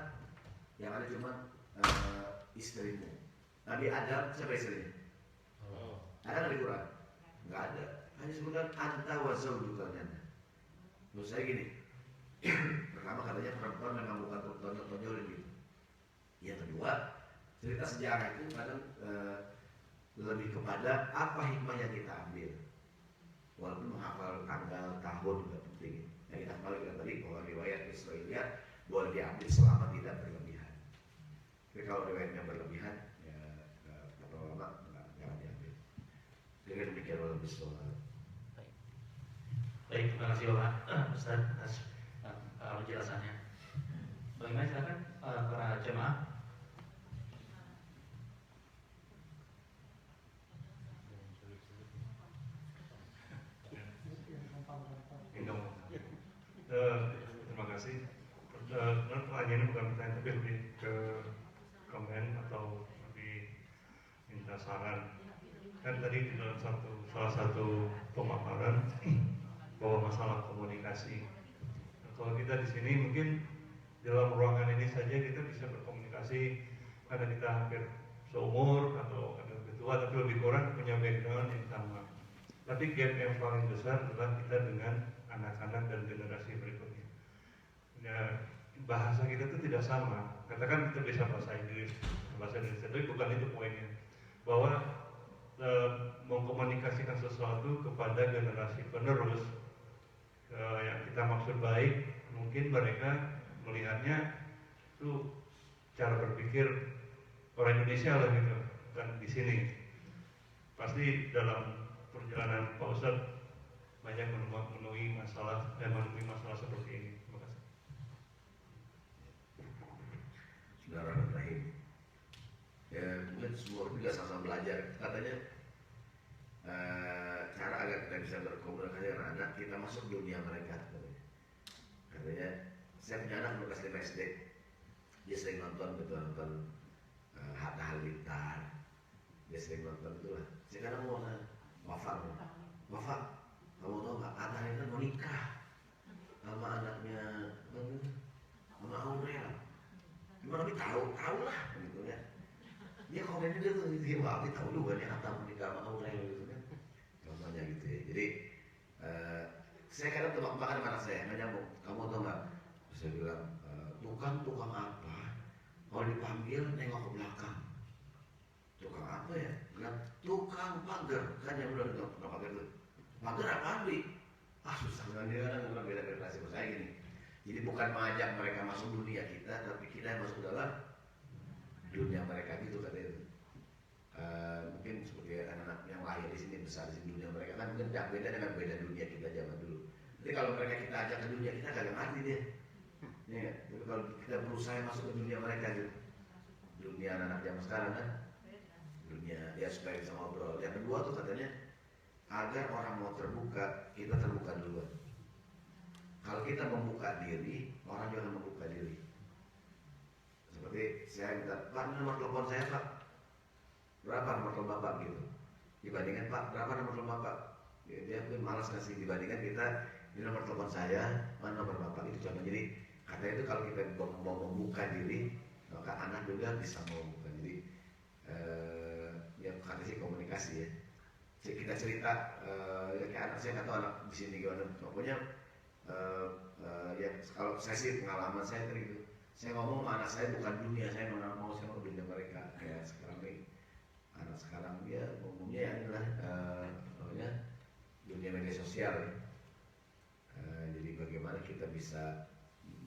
Yang ada cuma istrinya. Nabi Adam, siapa istrinya? Ada nggak di Quran? Nggak ada. Hanya sebutkan anta wa zawjuka. Menurut saya gini, pertama katanya perempuan memang bukan tonjol-tonjolin gitu. Yang kedua, cerita sejarah itu kadang lebih kepada apa hikmah yang kita ambil. Walaupun menghafal tanggal, tahun juga penting. Yang kita kembali tadi bahwa riwayat Israeliat boleh diambil selama tidak berlebihan. Tapi kalau riwayatnya berlebihan, ya kata ulama jangan diambil. Jadi demikian lebih soal. Baik, terima kasih Bapak Ustaz atas penjelasannya. Bagaimana silakan para jemaah. Terima kasih. Pertanyaannya bukan pertanyaan tapi lebih ke komen atau lebih minta saran. Kan tadi di dalam salah satu pemaparan bahwa masalah komunikasi. Nah, kalau kita di sini mungkin dalam ruangan ini saja kita bisa berkomunikasi karena kita hampir seumur atau ada lebih tua tapi lebih kurang punya background yang sama. Tapi gap yang paling besar adalah kita dengan anak-anak dan generasi berikutnya. Ya, bahasa kita itu tidak sama. Katakan kita bisa bahasa Inggris, tapi bukan itu poinnya. Bahwa mengkomunikasikan sesuatu kepada generasi penerus yang kita maksud baik, mungkin mereka melihatnya itu cara berpikir orang Indonesia lah gitu. Dan di sini pasti dalam perjalanan Pak Ustadz banyak menemui masalah seperti ini. Terima kasih. Bismillahirrahmanirrahim. Ya mungkin semua juga sama-sama belajar. Katanya cara agar kita bisa berkomunikasi dengan anak, kita masuk dunia mereka. Katanya saya punya anak bekas 5 SD. Dia sering nonton Hatta Halilintar. Dia sering nonton itulah. Saya kadang mau Wafa, kamu tahu nggak dia wah tahu juga nih anak menikah sama Aurel gitu kan, contohnya gitu ya. Jadi saya kadang tebak-tebakan sama anak saya nggak nyambung, kamu tahu nggak? Saya bilang tukang apa? Kalau dipanggil nengok ke belakang. Tukang apa ya? Bilang tukang pagar, kan yang udah tukang pagar tuh. Pagar apaan Bi? Susah kan dia kan beda generasi sama saya gini. Jadi bukan mengajak mereka masuk dunia kita, tapi kita yang masuk dalam dunia mereka gitu katanya. Mungkin seperti anak-anak yang lahir di sini besar di dunia mereka kan mungkin tidak beda dengan beda dunia kita zaman dulu. Jadi kalau mereka kita ajak ke dunia kita kagak ngerti dia. Ya, tapi kalau kita berusaha masuk ke dunia mereka gitu, dunia anak-anak zaman sekarang kan, dunia ya supaya bisa ngobrol. Yang kedua tuh katanya agar orang mau terbuka, kita terbuka duluan. Kalau kita membuka diri, orang juga akan membuka diri. Seperti saya minta, Pak nomor telepon saya Pak, berapa nomor telepon Bapak gitu. Dibandingkan Pak, berapa nomor telepon Bapak? Dia pun malas kasih, dibandingkan kita ini nomor telepon saya, mana nomor Bapak itu contoh. Jadi kata itu kalau kita mau membuka diri, maka anak juga bisa membuka. Jadi ya kata sih komunikasi ya. Jadi kita cerita, kayak anak saya nggak tahu anak di sini gimana, pokoknya ya kalau saya sih pengalaman saya tadi itu, saya ngomong sama anak saya bukan dunia saya mau saya mau dunia mereka. Kayak sekarang nih anak sekarang dia umumnya yang adalah namanya dunia media sosial ya. Jadi bagaimana kita bisa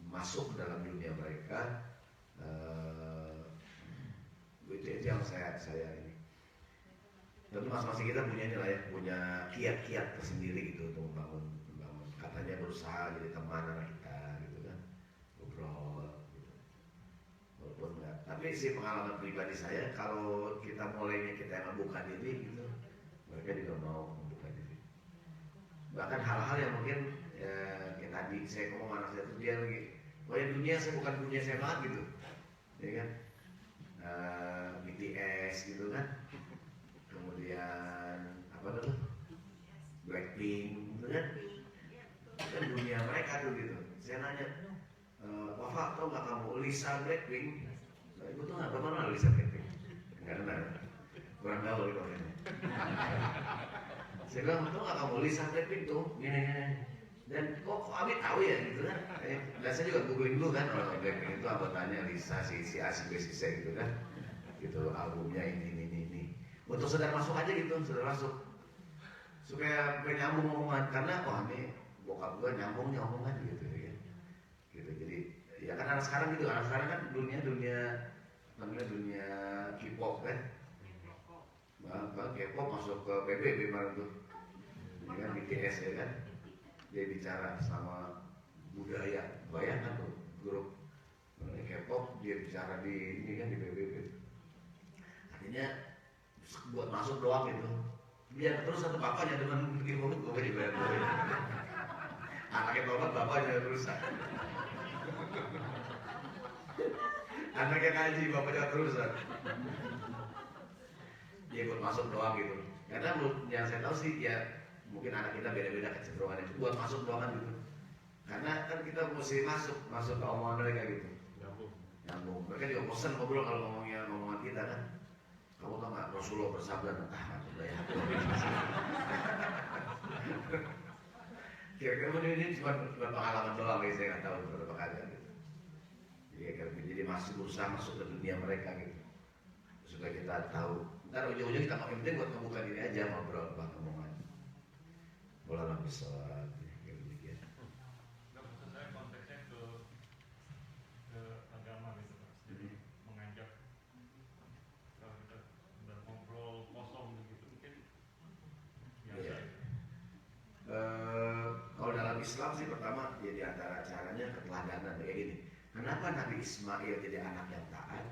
masuk dalam dunia mereka, itu yang saya ini. Tentu masing-masing kita punya ini lah ya, punya kiat-kiat tersendiri gitu untuk membangun. Katanya berusaha jadi teman anak kita gitu kan, ngobrol gitu. Walaupun enggak, tapi sih pengalaman pribadi saya kalau kita mulainya kita yang membuka diri gitu, mereka juga mau membuka diri. Bahkan hal-hal yang mungkin kayak tadi saya ngomong anak saya tuh dia lagi, wah dunia saya bukan dunia saya banget gitu, ya kan, BTS gitu kan, kemudian apa tuh, Blackpink gitu kan. Kan dunia mereka tuh gitu. Saya nanya, Wafa tau nggak kamu Lisa Blackpink? Nah, ibu tuh nggak pernah Lisa Blackpink? Nggak kenal, kurang tahu gitu orangnya. Saya bilang tau nggak kamu Lisa Blackpink tuh? Gini. Dan kok Abi tahu ya gitu kan? Dan saya juga googling dulu kan, kalau Blackpink itu anggotanya Lisa, si A, si B, si C gitu kan? Gitu albumnya ini. Untuk sedang masuk aja gitu, sedang masuk supaya nyambung omongan, karena wah ini bokap gue nyambungnya omongan gitu ya. Gitu. Jadi ya kan anak sekarang gitu, anak sekarang kan dunia namanya dunia K-pop kan. Bahkan K-pop masuk ke PBB malah tuh. Ini kan BTS ya kan. Dia bicara sama budaya. Bayangkan tuh grup K-pop dia bicara di ini kan di PBB. Artinya buat masuk doang gitu. Biar terus satu bapaknya dengan K-pop itu gue juga. Anaknya tobat bapaknya terusan. Anaknya ngaji bapaknya terusan. Dia ikut masuk doang gitu. Karena yang saya tahu sih ya mungkin anak kita beda-beda kecenderungannya. Buat masuk doang kan gitu. Karena kan kita mesti masuk ke omongan mereka gitu. Nyambung. Mereka juga bosan ngobrol kalau ngomongin omongan kita kan. Kamu tau nggak Rasulullah bersabda udah ya. Kira-kira ini cuma pengalaman doang ya, saya nggak tahu berapa kali gitu. Jadi masih berusaha masuk ke dunia mereka gitu, supaya kita tahu. Ntar ujung-ujung kita pakai penting buat membuka diri aja, ngobrol buat omongan. Bola lapis sholat, kayak begitu. Maksud saya konteksnya ke agama gitu Pak. Jadi mengajak kalau kita udah ngobrol kosong begitu mungkin biasa. Kalau dalam Islam sih pertama jadi antara caranya keteladanan kayak gini. Kenapa Nabi Ismail jadi anak yang taat?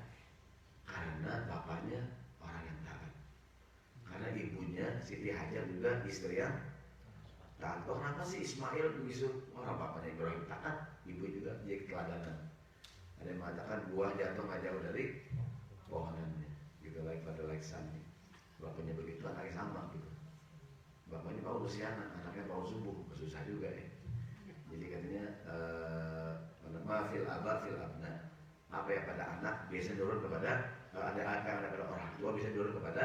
Karena bapaknya orang yang taat. Karena ibunya Siti Hajar juga istri yang taat. Kenapa sih Ismail begitu? Orang bapaknya Ibrahim taat, ibu juga jadi keteladanan. Ada yang mengatakan buah jatuh nggak jauh dari pohonannya, gitu pada leksannya. Bapaknya begitu, anaknya sama gitu. Bapaknya mau bersianan, anaknya mau subuh, susah juga ya. Jadi katanya fil abad fil abna, apa yang pada anak biasanya turun kepada ada anak orang tua bisa nurut kepada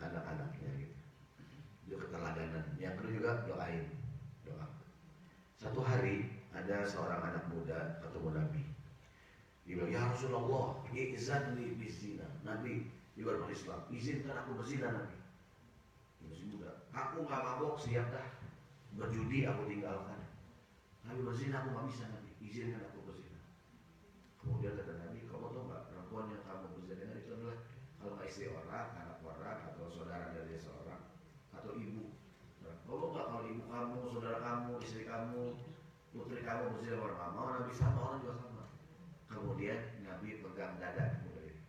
anak-anaknya gitu. Itu keteladanan. Yang kedua juga doa. Satu hari ada seorang anak muda ketemu Nabi. Dia bilang, ya Rasulullah, izan li bizina. Nabi di baru Islam, izinkan aku berzina Nabi. Masih muda. Aku nggak mabok, siap dah. Berjudi aku tinggalkan. Nabi berzina aku nggak bisa Nabi. Izinkan aku berzina. Kemudian kata Nabi, kamu tahu nggak perempuan yang kamu berzina dengan itu adalah kalau nggak istri orang, anak orang, atau saudara dari seorang, atau ibu. Kamu nggak kalau ibu kamu, saudara kamu, istri kamu, putri kamu berzina orang nggak mau, Nabi sama orang juga sama. Kemudian Nabi pegang dada muda ini.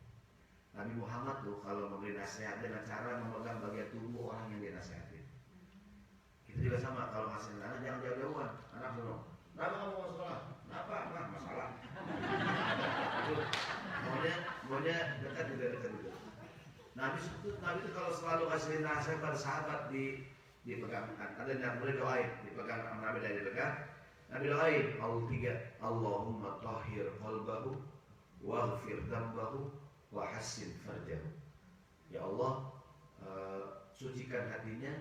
Nabi Muhammad tuh kalau memberi nasihat dengan cara memegang bagian tubuh orang yang dinasihatin. Kita juga sama kalau ngasih anak jangan jauh-jauhan. Anak dulu, kenapa kamu mau sekolah? Kenapa? Nah, masalah. Maunya dekat juga. Nabi itu kalau selalu kasih nasihat pada sahabat dipegang. Ada yang boleh doain, dipegang Nabi dari dipegang. Nabi doain, Allahumma tahhir qalbahu waghfir dhanbahu wa hassin farjahu. Ya Allah, sucikan hatinya,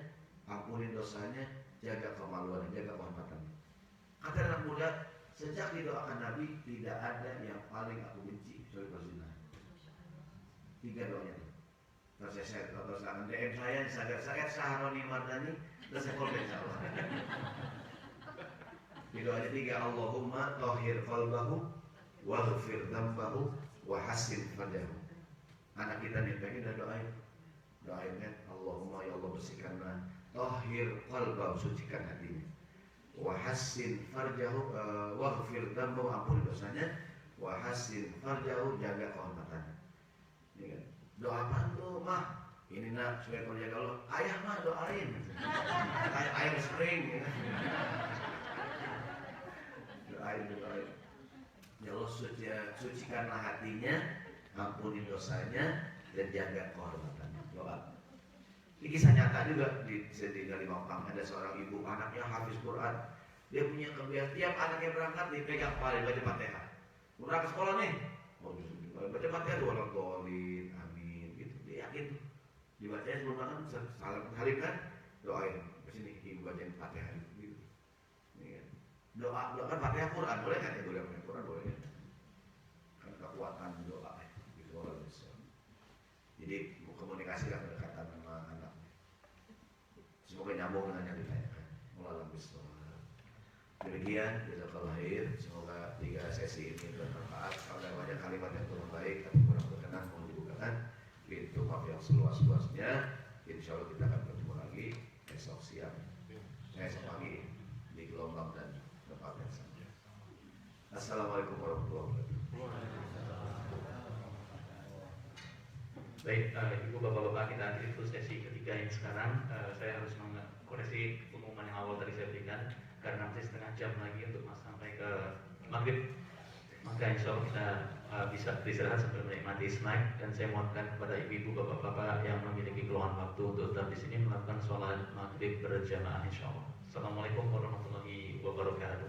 ampunin dosanya, jaga kemaluannya, jaga kehormatannya. Kata anak muda, sejak didoakan Nabi, tidak ada yang paling aku benci kecuali berzina. 3 doanya itu. Terus saya DM saya Saharoni Mardani, terus saya komen insyaallah. Di doanya 3, Allahumma tahhir qalbahu waghfir dhanbahu wa hassin farjahu. Anak kita nih pengen udah doain kan, Allahumma ya Allah bersihkanlah, tahhir qalbahu, sucikan hatinya, wa hassin farjahu, waghfir dhanbahu, ampuni dosanya, wa hassin farjahu, jaga kehormatannya. Ini kan doa apaan tuh mah? Ini nak supaya kau jaga Allah. Ayah mah doain. Ayah sering ya. Doain. Ya Allah, sucikanlah hatinya, ampuni dosanya, dan jaga kehormatannya. Doa. Ini kisah nyata juga di Mampang. Ada seorang ibu, anaknya hafiz Quran. Dia punya kebiasaan tiap anaknya berangkat dipegang kepala, baca Fatihah. Berangkat ke sekolah nih, baca Fatihah dua orang dolin, amin, gitu. Dia yakin. Dibacanya sebelum makan, salam halim kan, doain. Kesini ibu bacain Fatihah gitu. Doa kan Fatihah Quran boleh kan ya, boleh Quran boleh kan, kekuatan doa gitu orang bisa. Jadi komunikasi kan berdekatan sama anak. Semoga nyambung dengan yang ditanyakan. Mulallam bismillah. Demikian jazakallahu khair. Semoga 3 sesi ini bermanfaat. Kalau ada banyak kalimat yang kurang baik tapi kurang berkenan, mohon dibukakan pintu maaf yang seluas-luasnya. Insya Allah kita akan bertemu lagi esok siang, esok pagi di gelombang dan tempat yang sama. Assalamualaikum warahmatullahi wabarakatuh. Baik, Ibu Bapak-Bapak, kita akhiri dulu sesi ketiga ini sekarang. Saya harus mengkoreksi pengumuman yang awal tadi saya berikan karena masih setengah jam lagi untuk sampai ke maghrib. Maka insya Allah kita bisa beristirahat sambil menikmati snack, dan saya mohonkan kepada ibu-ibu, bapak-bapak yang memiliki keluhan waktu untuk tetap di sini melakukan sholat maghrib berjamaah insya Allah. Assalamualaikum warahmatullahi wabarakatuh.